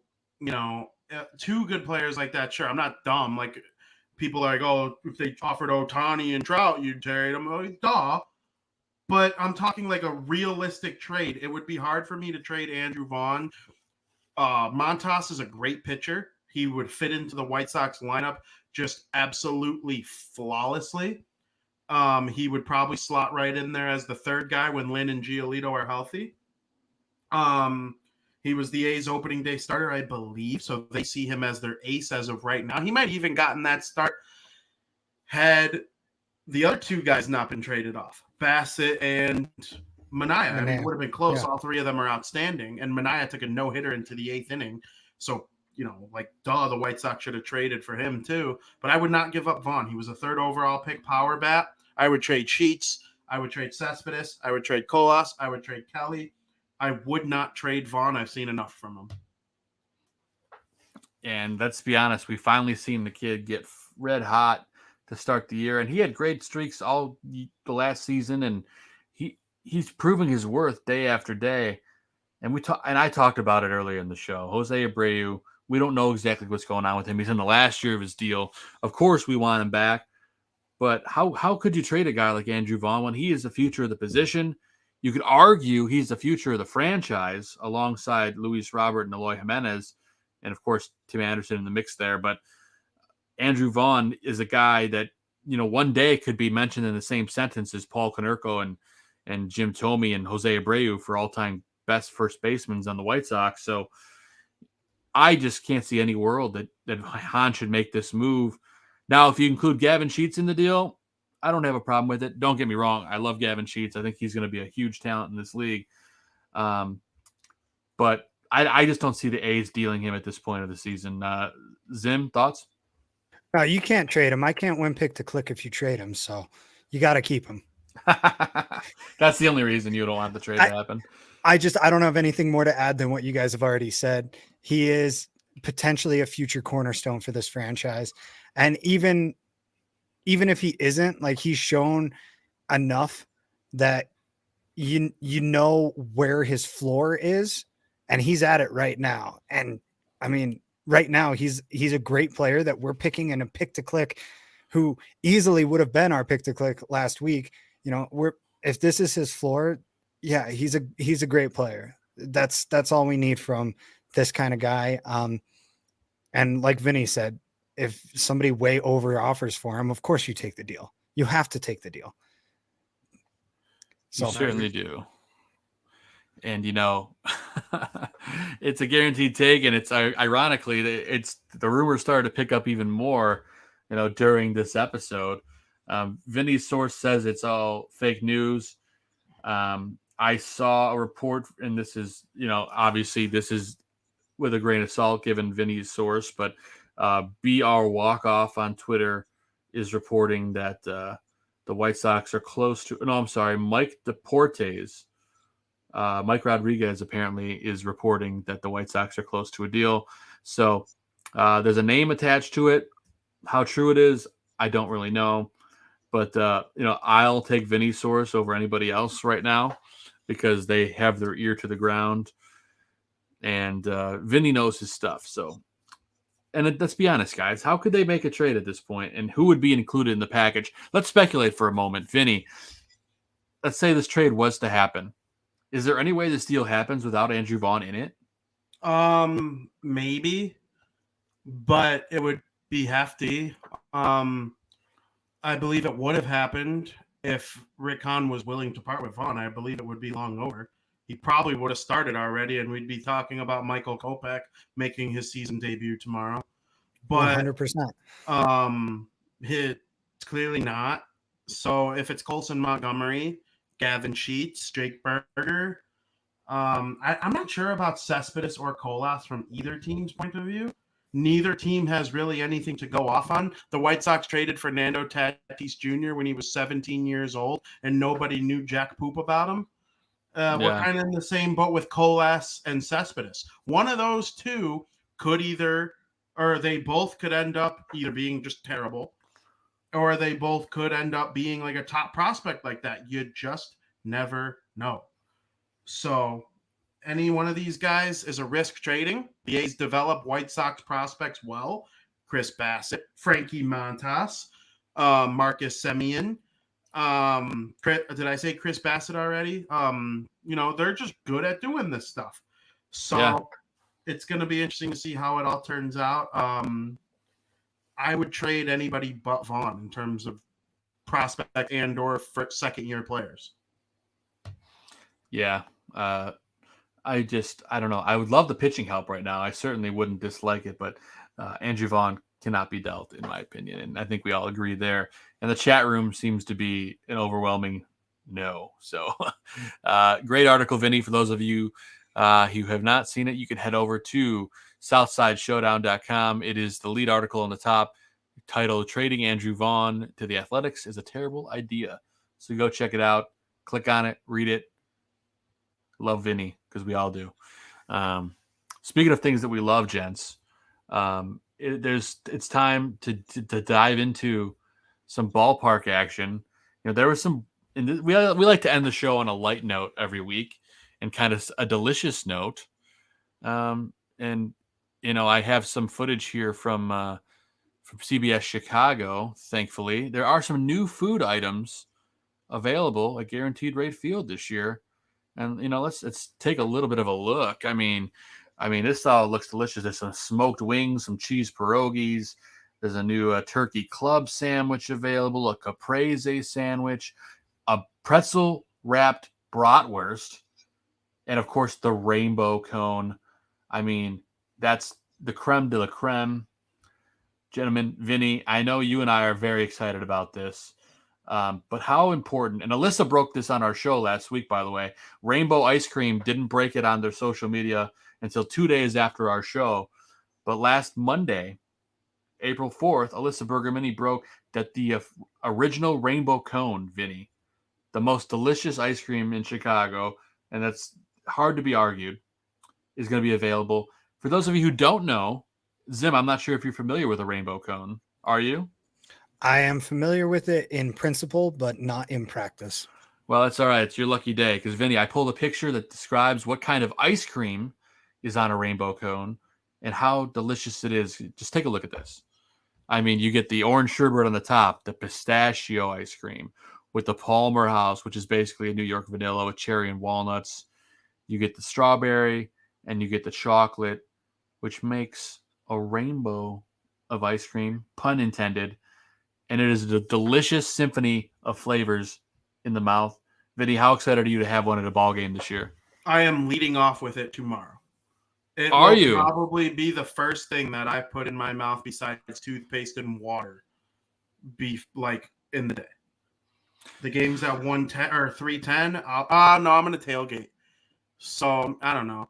two good players like that, sure. I'm not dumb. Like, people are like, oh, if they offered Ohtani and Trout, you'd trade them. Oh, duh. But I'm talking like a realistic trade. It would be hard for me to trade Andrew Vaughn. Montas is a great pitcher. He would fit into the White Sox lineup just absolutely flawlessly. He would probably slot right in there as the third guy when Lynn and Giolito are healthy. He was the A's opening day starter, I believe, so they see him as their ace as of right now. He might have even gotten that start had the other two guys not been traded off, Bassett and Manaea. I mean, it would have been close. Yeah. All three of them are outstanding, and Manaea took a no-hitter into the 8th inning. So, the White Sox should have traded for him too. But I would not give up Vaughn. He was a 3rd overall pick power bat. I would trade Sheets. I would trade Céspedes. I would trade Colas. I would trade Kelly. I would not trade Vaughn. I've seen enough from him. And let's be honest, we finally seen the kid get red hot to start the year, and he had great streaks all the last season, and he's proving his worth day after day. And I talked about it earlier in the show. Jose Abreu, we don't know exactly what's going on with him. He's in the last year of his deal. Of course, we want him back, but how could you trade a guy like Andrew Vaughn when he is the future of the position? You could argue he's the future of the franchise alongside Luis Robert and Eloy Jimenez, and of course Tim Anderson in the mix there. But Andrew Vaughn is a guy that, one day could be mentioned in the same sentence as Paul Konerko and Jim Thome and Jose Abreu for all-time best first basemen on the White Sox. So I just can't see any world that Hahn should make this move. Now, if you include Gavin Sheets in the deal, I don't have a problem with it. Don't get me wrong. I love Gavin Sheets. I think he's going to be a huge talent in this league. But I just don't see the A's dealing him at this point of the season. Zim, thoughts? No, you can't trade him. I can't win pick to click if you trade him. So you got to keep him. That's the only reason you don't want the trade to happen. I don't have anything more to add than what you guys have already said. He is potentially a future cornerstone for this franchise. And even if he isn't, like, he's shown enough that you know where his floor is, and he's at it right now. And I mean, right now he's a great player that we're picking in a pick to click, who easily would have been our pick to click last week. If this is his floor, yeah, he's a great player. That's all we need from this kind of guy. And like Vinny said, if somebody way over offers for him, of course you take the deal. You have to take the deal. So, you certainly do. And, it's a guaranteed take. And it's ironically, the rumors started to pick up even more, during this episode. Vinny's source says it's all fake news. I saw a report, and this is, obviously this is with a grain of salt given Vinny's source, but BR Walkoff on Twitter is reporting that the White Sox are close to, Mike Deportes. Mike Rodriguez apparently is reporting that the White Sox are close to a deal. So there's a name attached to it. How true it is, I don't really know. But, I'll take Vinny's source over anybody else right now because they have their ear to the ground. And Vinny knows his stuff. So, and let's be honest, guys, how could they make a trade at this point? And who would be included in the package? Let's speculate for a moment. Vinny, let's say this trade was to happen. Is there any way this deal happens without Andrew Vaughn in it? Maybe, but it would be hefty. I believe it would have happened if Rick Hahn was willing to part with Vaughn. I believe it would be long over. He probably would have started already, and we'd be talking about Michael Kopech making his season debut tomorrow. But 100%. It's clearly not. So if it's Colson Montgomery, Gavin Sheets, Jake Berger, I'm not sure about Céspedes or Colas from either team's point of view. neither team has really anything to go off on. The White Sox traded Fernando Tatis Jr. when he was 17 years old, and nobody knew jack poop about him. We're kind of in the same boat with Colas and Céspedes. One of those two could they both could end up either being just terrible, or they both could end up being like a top prospect like that. You just never know. So any one of these guys is a risk trading. The A's develop White Sox prospects well. Chris Bassett, Frankie Montas, Marcus Semien. Did I say Chris Bassett already? They're just good at doing this stuff. So it's going to be interesting to see how it all turns out. I would trade anybody but Vaughn in terms of prospect and or second-year players. Yeah. I don't know. I would love the pitching help right now. I certainly wouldn't dislike it, but Andrew Vaughn cannot be dealt, in my opinion. And I think we all agree there. And the chat room seems to be an overwhelming no. So great article, Vinny. For those of you who have not seen it, you can head over to SouthsideShowdown.com. It is the lead article on the top, titled Trading Andrew Vaughn to the Athletics is a Terrible Idea. So go check it out. Click on it. Read it. Love Vinny, because we all do. Speaking of things that we love, gents, it's time to dive into some ballpark action. There was some, and we like to end the show on a light note every week, and kind of a delicious note. I have some footage here from CBS Chicago. Thankfully, there are some new food items available at Guaranteed Rate Field this year. And, let's take a little bit of a look. I mean, this all looks delicious. There's some smoked wings, some cheese pierogies. There's a new turkey club sandwich available, a caprese sandwich, a pretzel wrapped bratwurst, and of course the rainbow cone. I mean, that's the creme de la creme. Gentlemen, Vinny, I know you and I are very excited about this. But how important, and Alyssa broke this on our show last week, by the way, Rainbow Ice Cream didn't break it on their social media until 2 days after our show. But last Monday, April 4th, Alyssa Bergamini broke that the original Rainbow Cone, Vinny, the most delicious ice cream in Chicago, and that's hard to be argued, is going to be available. For those of you who don't know, Zim, I'm not sure if you're familiar with a Rainbow Cone. Are you? I am familiar with it in principle, but not in practice. Well, that's all right. It's your lucky day because, Vinny, I pulled a picture that describes what kind of ice cream is on a rainbow cone and how delicious it is. Just take a look at this. I mean, you get the orange sherbet on the top, the pistachio ice cream with the Palmer House, which is basically a New York vanilla with cherry and walnuts. You get the strawberry and you get the chocolate, which makes a rainbow of ice cream, pun intended. And it is a delicious symphony of flavors in the mouth. Vinny, how excited are you to have one at a ball game this year? I am leading off with it tomorrow. It Are will you? Probably be the first thing that I put in my mouth besides toothpaste and water. In the day. The game's at 1:10 or 3:10. No, I'm gonna tailgate. So I don't know.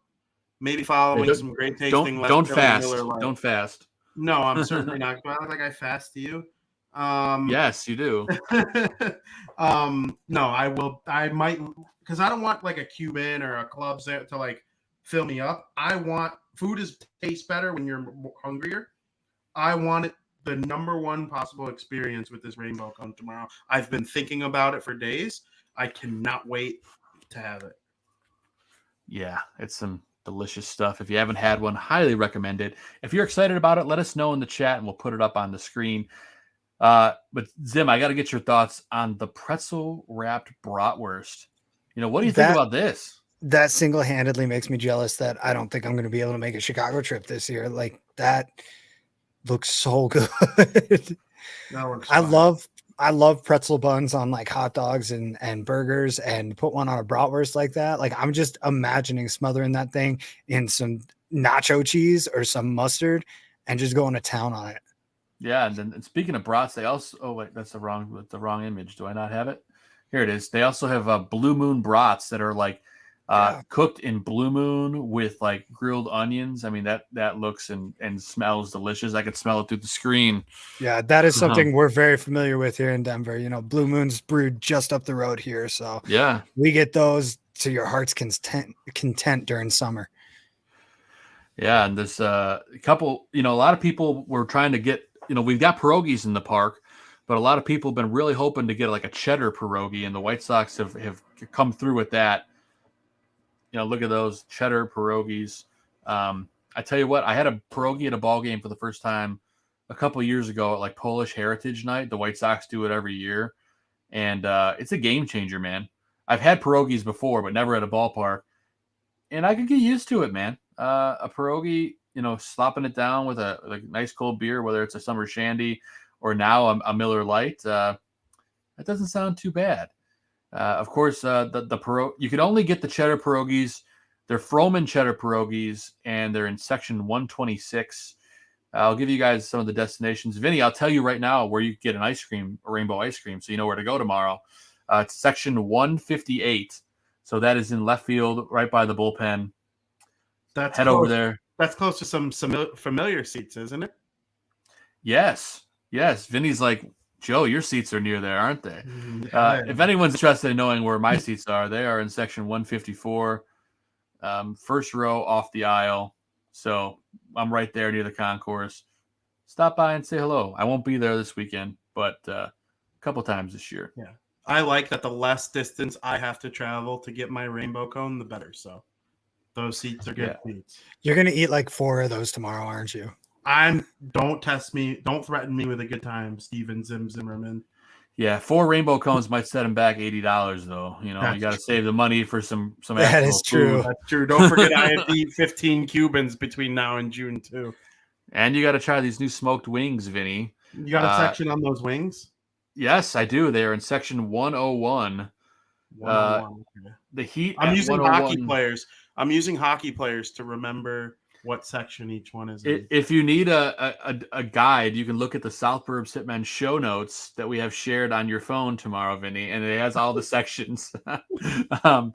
Maybe following some great tasting. Don't fast. Don't fast. No, I'm certainly not. Do I look like I fast to you? Yes, you do. No, I will. I might, because I don't want like a Cuban or a club set to like fill me up. I want food tastes better when you're hungrier. I want it the number one possible experience with this rainbow cone tomorrow. I've been thinking about it for days. I cannot wait to have it. Yeah, it's some delicious stuff. If you haven't had one, highly recommend it. If you're excited about it, let us know in the chat and we'll put it up on the screen. But Zim, I got to get your thoughts on the pretzel wrapped bratwurst. What do you think about this? That single-handedly makes me jealous that I don't think I'm going to be able to make a Chicago trip this year. Like, that looks so good. I love pretzel buns on like hot dogs and burgers, and put one on a bratwurst like that. Like, I'm just imagining smothering that thing in some nacho cheese or some mustard and just going to town on it. Yeah, and speaking of brats, they also that's the wrong image. Do I not have it? Here it is. They also have Blue Moon brats that are like Cooked in Blue Moon with like grilled onions. I mean, that looks and smells delicious. I could smell it through the screen. Yeah, that is something we're very familiar with here in Denver. You know, Blue Moon's brewed just up the road here. So yeah, we get those to your heart's content during summer. Yeah, and there's a couple, a lot of people were trying to get, we've got pierogies in the park, but a lot of people have been really hoping to get like a cheddar pierogi, and the White Sox have come through with that. Look at those cheddar pierogies. I tell you what, I had a pierogi at a ball game for the first time a couple of years ago at like Polish Heritage Night. The White Sox do it every year, and it's a game changer, man. I've had pierogies before, but never at a ballpark, and I could get used to it, man. A pierogi, slopping it down with a nice cold beer, whether it's a summer shandy or now a Miller Lite, that doesn't sound too bad. Of course, you can only get the cheddar pierogies. They're Froman cheddar pierogies, and they're in section 126. I'll give you guys some of the destinations. Vinny, I'll tell you right now where you can get a rainbow ice cream, so you know where to go tomorrow. It's section 158. So that is in left field, right by the bullpen. That's Head close. over there. That's close to some familiar seats, isn't it? Yes. Vinny's like, Joe, your seats are near there, aren't they? If anyone's interested in knowing where my seats are, they are in section 154, first row off the aisle. So I'm right there near the concourse. Stop by and say hello. I won't be there this weekend, but a couple times this year. Yeah. I like that the less distance I have to travel to get my rainbow cone, the better. So those seats are good seats. You're going to eat like 4 of those tomorrow, aren't you? Don't test me. Don't threaten me with a good time, Steven Zim Zimmerman. Yeah, 4 rainbow cones might set him back $80 though. You got to save the money for some. That is true. Food. That's true. Don't forget I have to eat 15 Cubans between now and June too. And you got to try these new smoked wings, Vinny. You got a section on those wings? Yes, I do. They are in section 101. 101. The Heat. I'm using hockey players. I'm using hockey players to remember what section each one is in. If you need a guide, you can look at the South Burbs Hitmen show notes that we have shared on your phone tomorrow, Vinny, and it has all the sections. I'm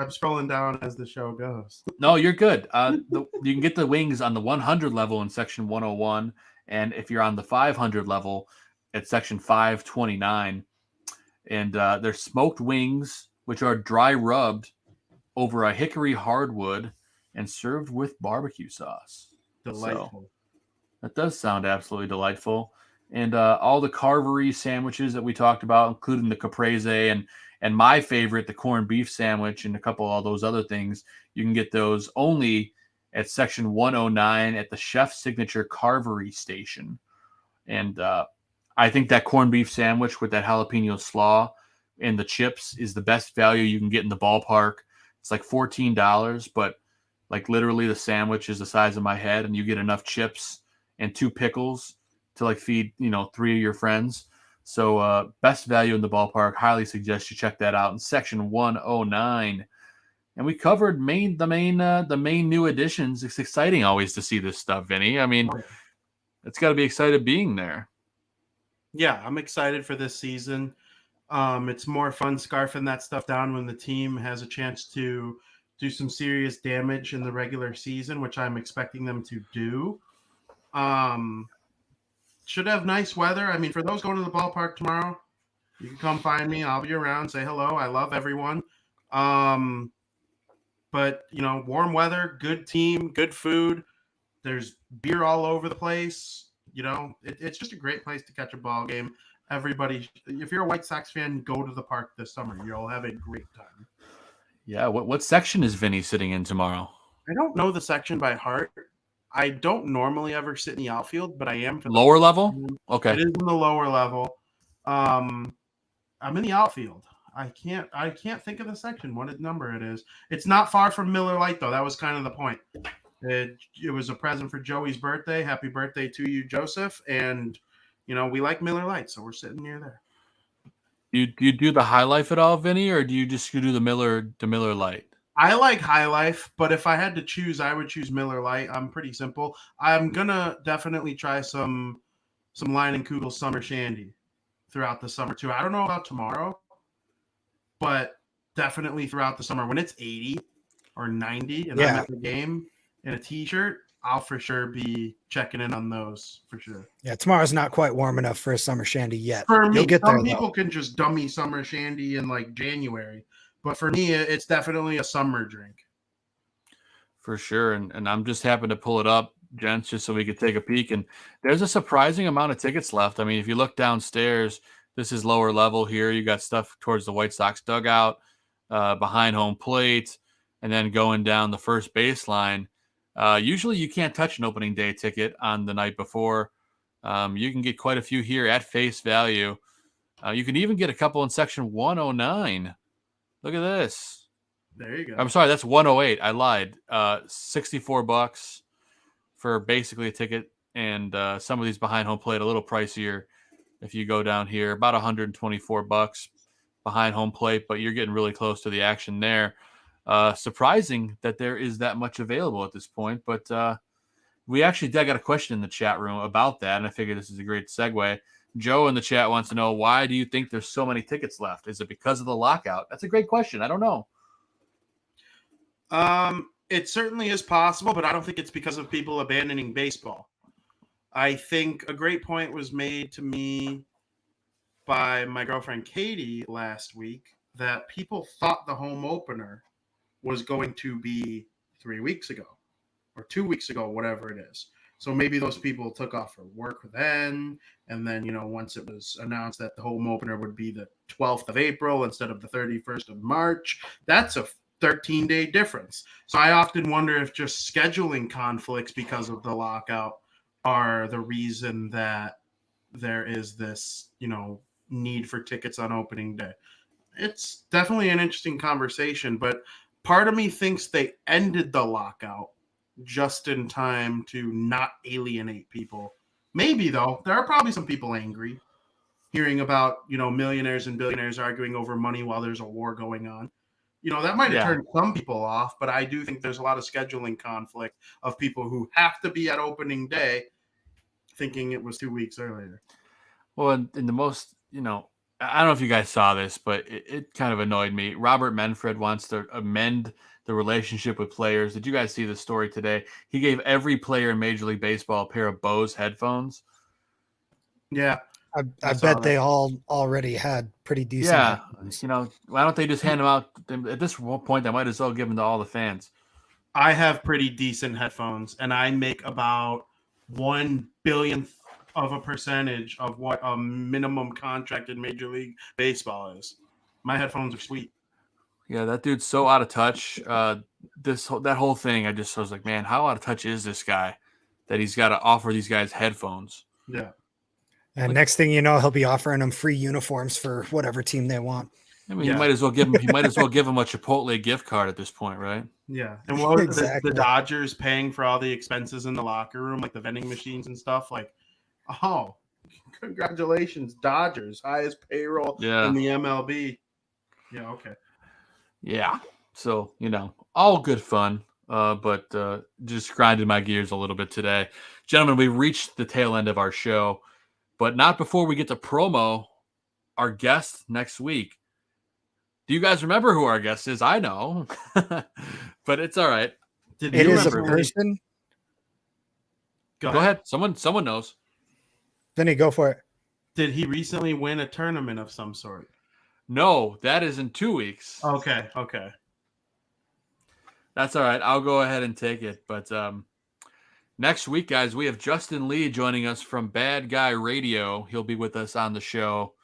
scrolling down as the show goes. No, you're good. You can get the wings on the 100 level in section 101, and if you're on the 500 level, at section 529. And they're smoked wings, which are dry rubbed over a hickory hardwood and served with barbecue sauce. Delightful. So, that does sound absolutely delightful. And all the carvery sandwiches that we talked about, including the caprese and my favorite, the corned beef sandwich, and a couple of all those other things, you can get those only at section 109 at the Chef's Signature Carvery Station. And I think that corned beef sandwich with that jalapeno slaw and the chips is the best value you can get in the ballpark. It's like $14, but like literally the sandwich is the size of my head, and you get enough chips and 2 pickles to like feed 3 of your friends. So best value in the ballpark. Highly suggest you check that out in section 109. And we covered the main new additions. It's exciting always to see this stuff, Vinny. I mean, it's got to be excited being there. Yeah, I'm excited for this season. It's more fun scarfing that stuff down when the team has a chance to do some serious damage in the regular season, which I'm expecting them to do. Should have nice weather. I mean, for those going to the ballpark tomorrow, you can come find me. I'll be around. Say hello. I love everyone. But, warm weather, good team, good food. There's beer all over the place. It's just a great place to catch a ball game. Everybody, if you're a White Sox fan, go to the park this summer. You'll have a great time. Yeah. What section is Vinny sitting in tomorrow? I don't know the section by heart. I don't normally ever sit in the outfield, but I am for the lower level. Okay. It is in the lower level. I'm in the outfield. I can't think of the section, what number it is. It's not far from Miller Lite, though. That was kind of the point. It was a present for Joey's birthday. Happy birthday to you, Joseph. And, we like Miller Lite, so we're sitting near there. Do you do the High Life at all, Vinny, or do you just do the Miller Lite? I like High Life, but if I had to choose, I would choose Miller Lite. I'm pretty simple. I'm going to definitely try some Line and Kugel summer shandy throughout the summer, too. I don't know about tomorrow, but definitely throughout the summer when it's 80 or 90 and I'm at the game in a t-shirt, I'll for sure be checking in on those for sure. Yeah, tomorrow's not quite warm enough for a summer shandy yet. For me, you'll get some there. People though. can just dummy summer shandy in like January, but for me, it's definitely a summer drink. For sure, and I'm just happy to pull it up, gents, just so we could take a peek. And there's a surprising amount of tickets left. I mean, if you look downstairs, this is lower level here. You got stuff towards the White Sox dugout, behind home plate, and then going down the first baseline. Usually you can't touch an opening day ticket on the night before. You can get quite a few here at face value. You can even get a couple in section 109. Look at this. There you go. I'm sorry, that's 108. I lied. $64 for basically a ticket, and some of these behind home plate a little pricier. If you go down here, about $124 behind home plate, but you're getting really close to the action there. Surprising that there is that much available at this point, but I got a question in the chat room about that, and I figured this is a great segue. Joe in the chat wants to know, why do you think there's so many tickets left? Is it because of the lockout? That's a great question. I don't know. It certainly is possible, but I don't think it's because of people abandoning baseball. I think a great point was made to me by my girlfriend Katie last week that people thought the home opener was going to be 3 weeks ago or 2 weeks ago, whatever it is. So maybe those people took off for work then. And then, once it was announced that the home opener would be the 12th of April instead of the 31st of March, that's a 13-day difference. So I often wonder if just scheduling conflicts because of the lockout are the reason that there is this, need for tickets on opening day. It's definitely an interesting conversation, but part of me thinks they ended the lockout just in time to not alienate people. Maybe, though, there are probably some people angry hearing about, millionaires and billionaires arguing over money while there's a war going on. That might have turned some people off, but I do think there's a lot of scheduling conflict of people who have to be at opening day thinking it was 2 weeks earlier. Well, in the most, I don't know if you guys saw this, but it kind of annoyed me. Robert Manfred wants to amend the relationship with players. Did you guys see the story today? He gave every player in Major League Baseball a pair of Bose headphones. Yeah. I bet they all already had pretty decent. Yeah. Headphones. Why don't they just hand them out? At this point, they might as well give them to all the fans. I have pretty decent headphones, and I make about 1 billionth of a percentage of what a minimum contract in Major League Baseball is. My headphones are sweet. Yeah, that dude's so out of touch. That whole thing, I was like, man, how out of touch is this guy that he's got to offer these guys headphones? Yeah. And next thing you know, he'll be offering them free uniforms for whatever team they want. I mean, you might as well give him. He might as well give him a Chipotle gift card at this point, right? Yeah. And what was Exactly. the Dodgers paying for all the expenses in the locker room, like the vending machines and stuff? Like, oh, congratulations, Dodgers, highest payroll in the MLB. Yeah. Okay. Yeah. So all good fun, but just grinded my gears a little bit today, gentlemen. We reached the tail end of our show, but not before we get to promo our guest next week. Do you guys remember who our guest is? I know, but it's all right. It is a person. Go ahead. Someone knows. Vinny, go for it. Did he recently win a tournament of some sort? No, that is in 2 weeks. Okay. That's all right. I'll go ahead and take it. But next week, guys, we have Justin Lee joining us from Bad Guy Radio. He'll be with us on the show.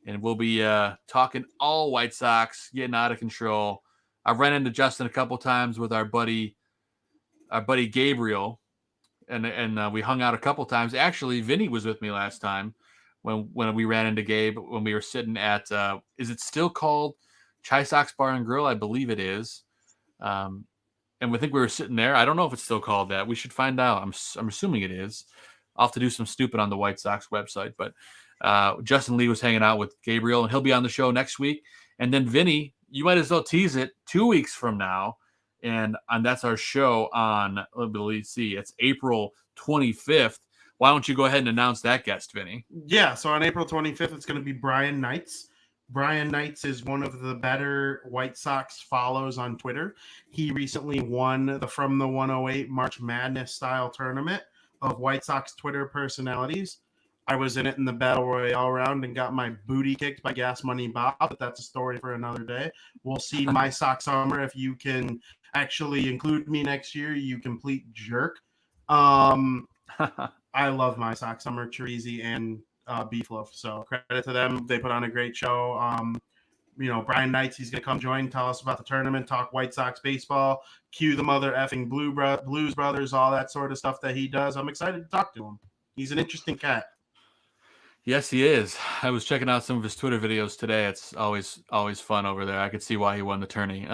And we'll be talking all White Sox, getting out of control. I've run into Justin a couple times with our buddy Gabriel, and we hung out a couple times. Actually, Vinny was with me last time when we ran into Gabe when we were sitting at. Is it still called Chi Sox Bar and Grill? I believe it is. And we think we were sitting there. I don't know if it's still called that. We should find out. I'm assuming it is. I'll have to do some snooping on the White Sox website, but. Justin Lee was hanging out with Gabriel, and he'll be on the show next week. And then Vinny, you might as well tease it 2 weeks from now, and that's our show on. Let's see, it's April 25th. Why don't you go ahead and announce that guest, Vinny? Yeah, so on April 25th, it's going to be Brian Knights. Brian Knights is one of the better White Sox follows on Twitter. He recently won the From the 108 March Madness style tournament of White Sox Twitter personalities. I was in it in the Battle Royale round and got my booty kicked by Gas Money Bob, but that's a story for another day. We'll see my Sox summer if you can actually include me next year, you complete jerk. I love my Sox summer, Chirizi and Beef Loaf. So credit to them. They put on a great show. Brian Knights, he's going to come join, tell us about the tournament, talk White Sox baseball, cue the mother effing Blues Brothers, all that sort of stuff that he does. I'm excited to talk to him. He's an interesting cat. Yes, he is. I was checking out some of his Twitter videos today. It's always fun over there. I could see why he won the tourney.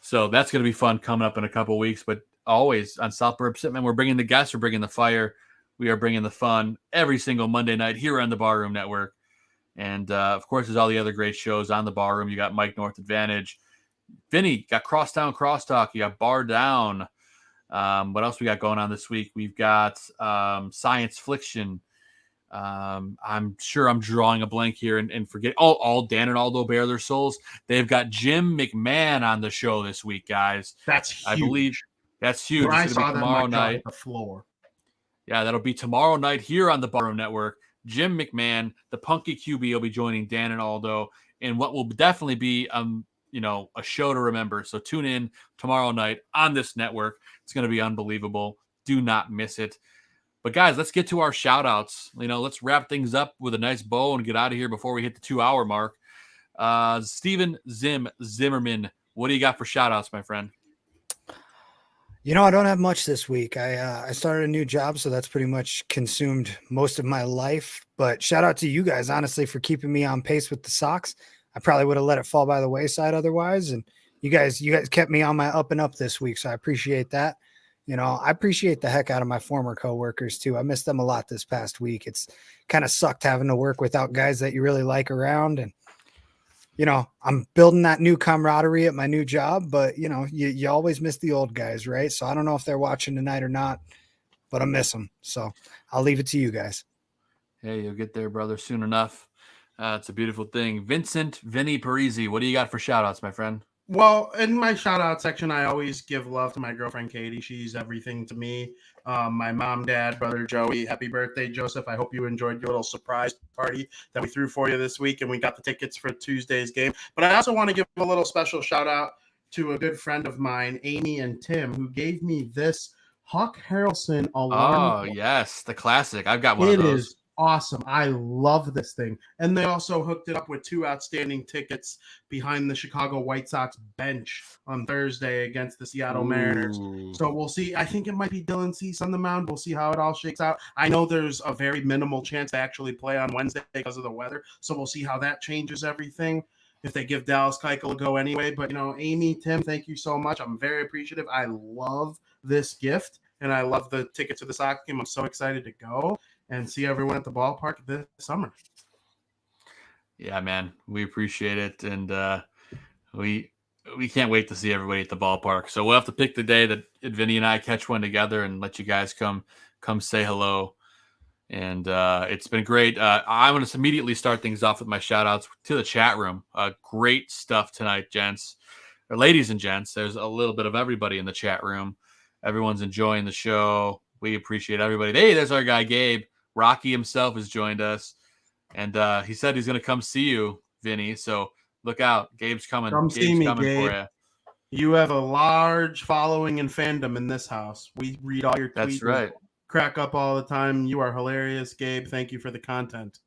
So that's going to be fun coming up in a couple of weeks. But always on South Burbs Hitmen, we're bringing the guests, we're bringing the fire, we are bringing the fun every single Monday night here on the Barroom Network. And of course, there's all the other great shows on the Barroom. You got Mike North Advantage, Vinny got Crosstown Crosstalk, you got Bar Down. What else we got going on this week? We've got Science Fliction. I'm sure I'm drawing a blank here and forget all Dan and Aldo Bear Their Souls. They've got Jim McMahon on the show this week, guys. That's huge. I believe that's huge. When it's going to be tomorrow night. The floor. Yeah, that'll be tomorrow night here on the Barroom Network. Jim McMahon, the Punky QB, will be joining Dan and Aldo in what will definitely be a show to remember. So tune in tomorrow night on this network. It's going to be unbelievable. Do not miss it. But guys, let's get to our shout outs. Let's wrap things up with a nice bow and get out of here before we hit the 2-hour mark. Steven Zim Zimmerman, what do you got for shout outs, my friend? I don't have much this week. I started a new job, so that's pretty much consumed most of my life. But shout out to you guys, honestly, for keeping me on pace with the Sox. I probably would have let it fall by the wayside otherwise. And you guys kept me on my up and up this week, so I appreciate that. I appreciate the heck out of my former coworkers too. I missed them a lot this past week. It's kind of sucked having to work without guys that you really like around. And, I'm building that new camaraderie at my new job, but you always miss the old guys, right? So I don't know if they're watching tonight or not, but I miss them. So I'll leave it to you guys. Hey, you'll get there, brother, soon enough. It's a beautiful thing. Vinnie Parise, what do you got for shout outs, my friend? Well, in my shout out section, I always give love to my girlfriend, Katie. She's everything to me. My mom, dad, brother, Joey. Happy birthday, Joseph. I hope you enjoyed your little surprise party that we threw for you this week, and we got the tickets for Tuesday's game. But I also want to give a little special shout out to a good friend of mine, Amy and Tim, who gave me this Hawk Harrelson alarm. Oh, yes, the classic. I've got one of those. It is awesome. I love this thing. And they also hooked it up with 2 outstanding tickets behind the Chicago White Sox bench on Thursday against the Seattle Mariners. So we'll see. I think it might be Dylan Cease on the mound. We'll see how it all shakes out. I know there's a very minimal chance to actually play on Wednesday because of the weather. So we'll see how that changes everything if they give Dallas Keuchel a go anyway. But, Amy, Tim, thank you so much. I'm very appreciative. I love this gift, and I love the ticket to the Sox game. I'm so excited to go and see everyone at the ballpark this summer. Yeah, man, we appreciate it, and we can't wait to see everybody at the ballpark. So we'll have to pick the day that Vinny and I catch one together and let you guys come say hello. And it's been great. I'm going to immediately start things off with my shout outs to the chat room. Great stuff tonight, gents, or ladies and gents. There's a little bit of everybody in the chat room. Everyone's enjoying the show. We appreciate everybody. Hey, there's our guy, Gabe. Rocky himself has joined us, and he said he's going to come see you, Vinny. So look out. Gabe's coming. Come see me, coming Gabe. For you. You have a large following and fandom in this house. We read all your tweets. That's right. Crack up all the time. You are hilarious, Gabe. Thank you for the content.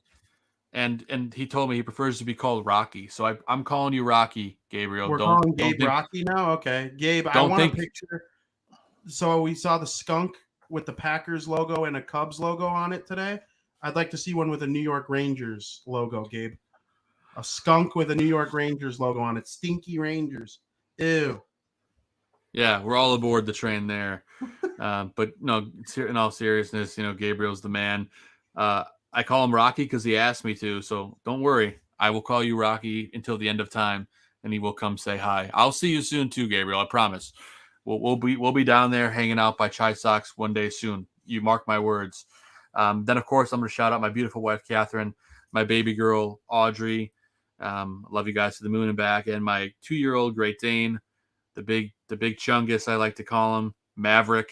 And he told me he prefers to be called Rocky. So I'm calling you Rocky, Gabriel. We're calling Gabe Rocky now? Okay. Gabe, I want a picture. So we saw the skunk with the Packers logo and a Cubs logo on it today. I'd like to see one with a New York Rangers logo, Gabe. A skunk with a New York Rangers logo on it. Stinky Rangers. Ew. Yeah, we're all aboard the train there. But no, in all seriousness, Gabriel's the man. I call him Rocky because he asked me to. So don't worry. I will call you Rocky until the end of time, and he will come say hi. I'll see you soon too, Gabriel. I promise. We'll be down there hanging out by Chai Sox one day soon. You mark my words. Then, of course, I'm going to shout out my beautiful wife, Catherine, my baby girl, Audrey, Love you guys to the moon and back. And my 2-year-old Great Dane, the big Chungus, I like to call him, Maverick.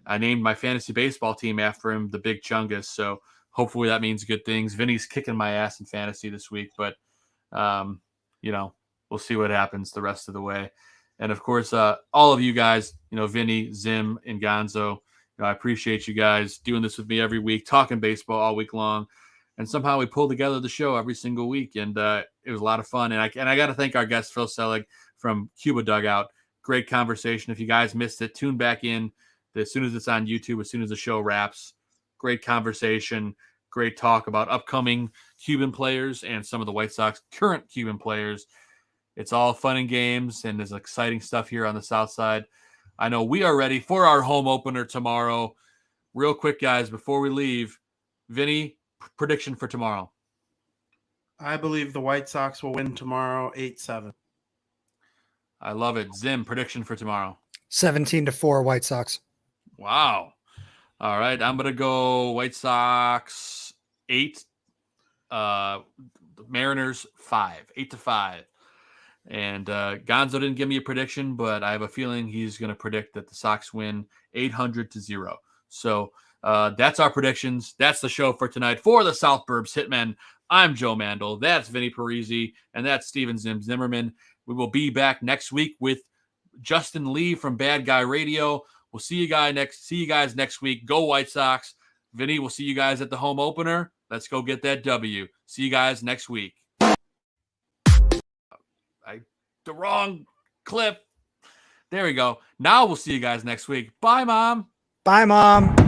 I named my fantasy baseball team after him, the Big Chungus. So hopefully that means good things. Vinny's kicking my ass in fantasy this week, but we'll see what happens the rest of the way. And of course, all of you guys, Vinny, Zim, and Gonzo, I appreciate you guys doing this with me every week, talking baseball all week long. And somehow we pull together the show every single week, and it was a lot of fun. And I got to thank our guest Phil Selig from Cuba Dugout. Great conversation. If you guys missed it, tune back in as soon as it's on YouTube, as soon as the show wraps. Great conversation, great talk about upcoming Cuban players and some of the White Sox current Cuban players. It's all fun and games, and there's exciting stuff here on the South Side. I know we are ready for our home opener tomorrow. Real quick, guys, before we leave, Vinny, prediction for tomorrow. I believe the White Sox will win tomorrow 8-7. I love it. Zim, prediction for tomorrow. 17-4 White Sox. Wow. All right. I'm going to go White Sox 8, Mariners 5, 8-5. And Gonzo didn't give me a prediction, but I have a feeling he's going to predict that the Sox win 800-0. So that's our predictions. That's the show for tonight. For the South Burbs Hitmen, I'm Joe Mandel. That's Vinnie Parise, and that's Zim Zimmerman. We will be back next week with Justin Lee from Bad Guy Radio. We'll see you guys next week. Go White Sox. Vinny, we'll see you guys at the home opener. Let's go get that W. See you guys next week. The wrong clip. There we go. Now we'll see you guys next week. Bye, Mom. Bye, Mom.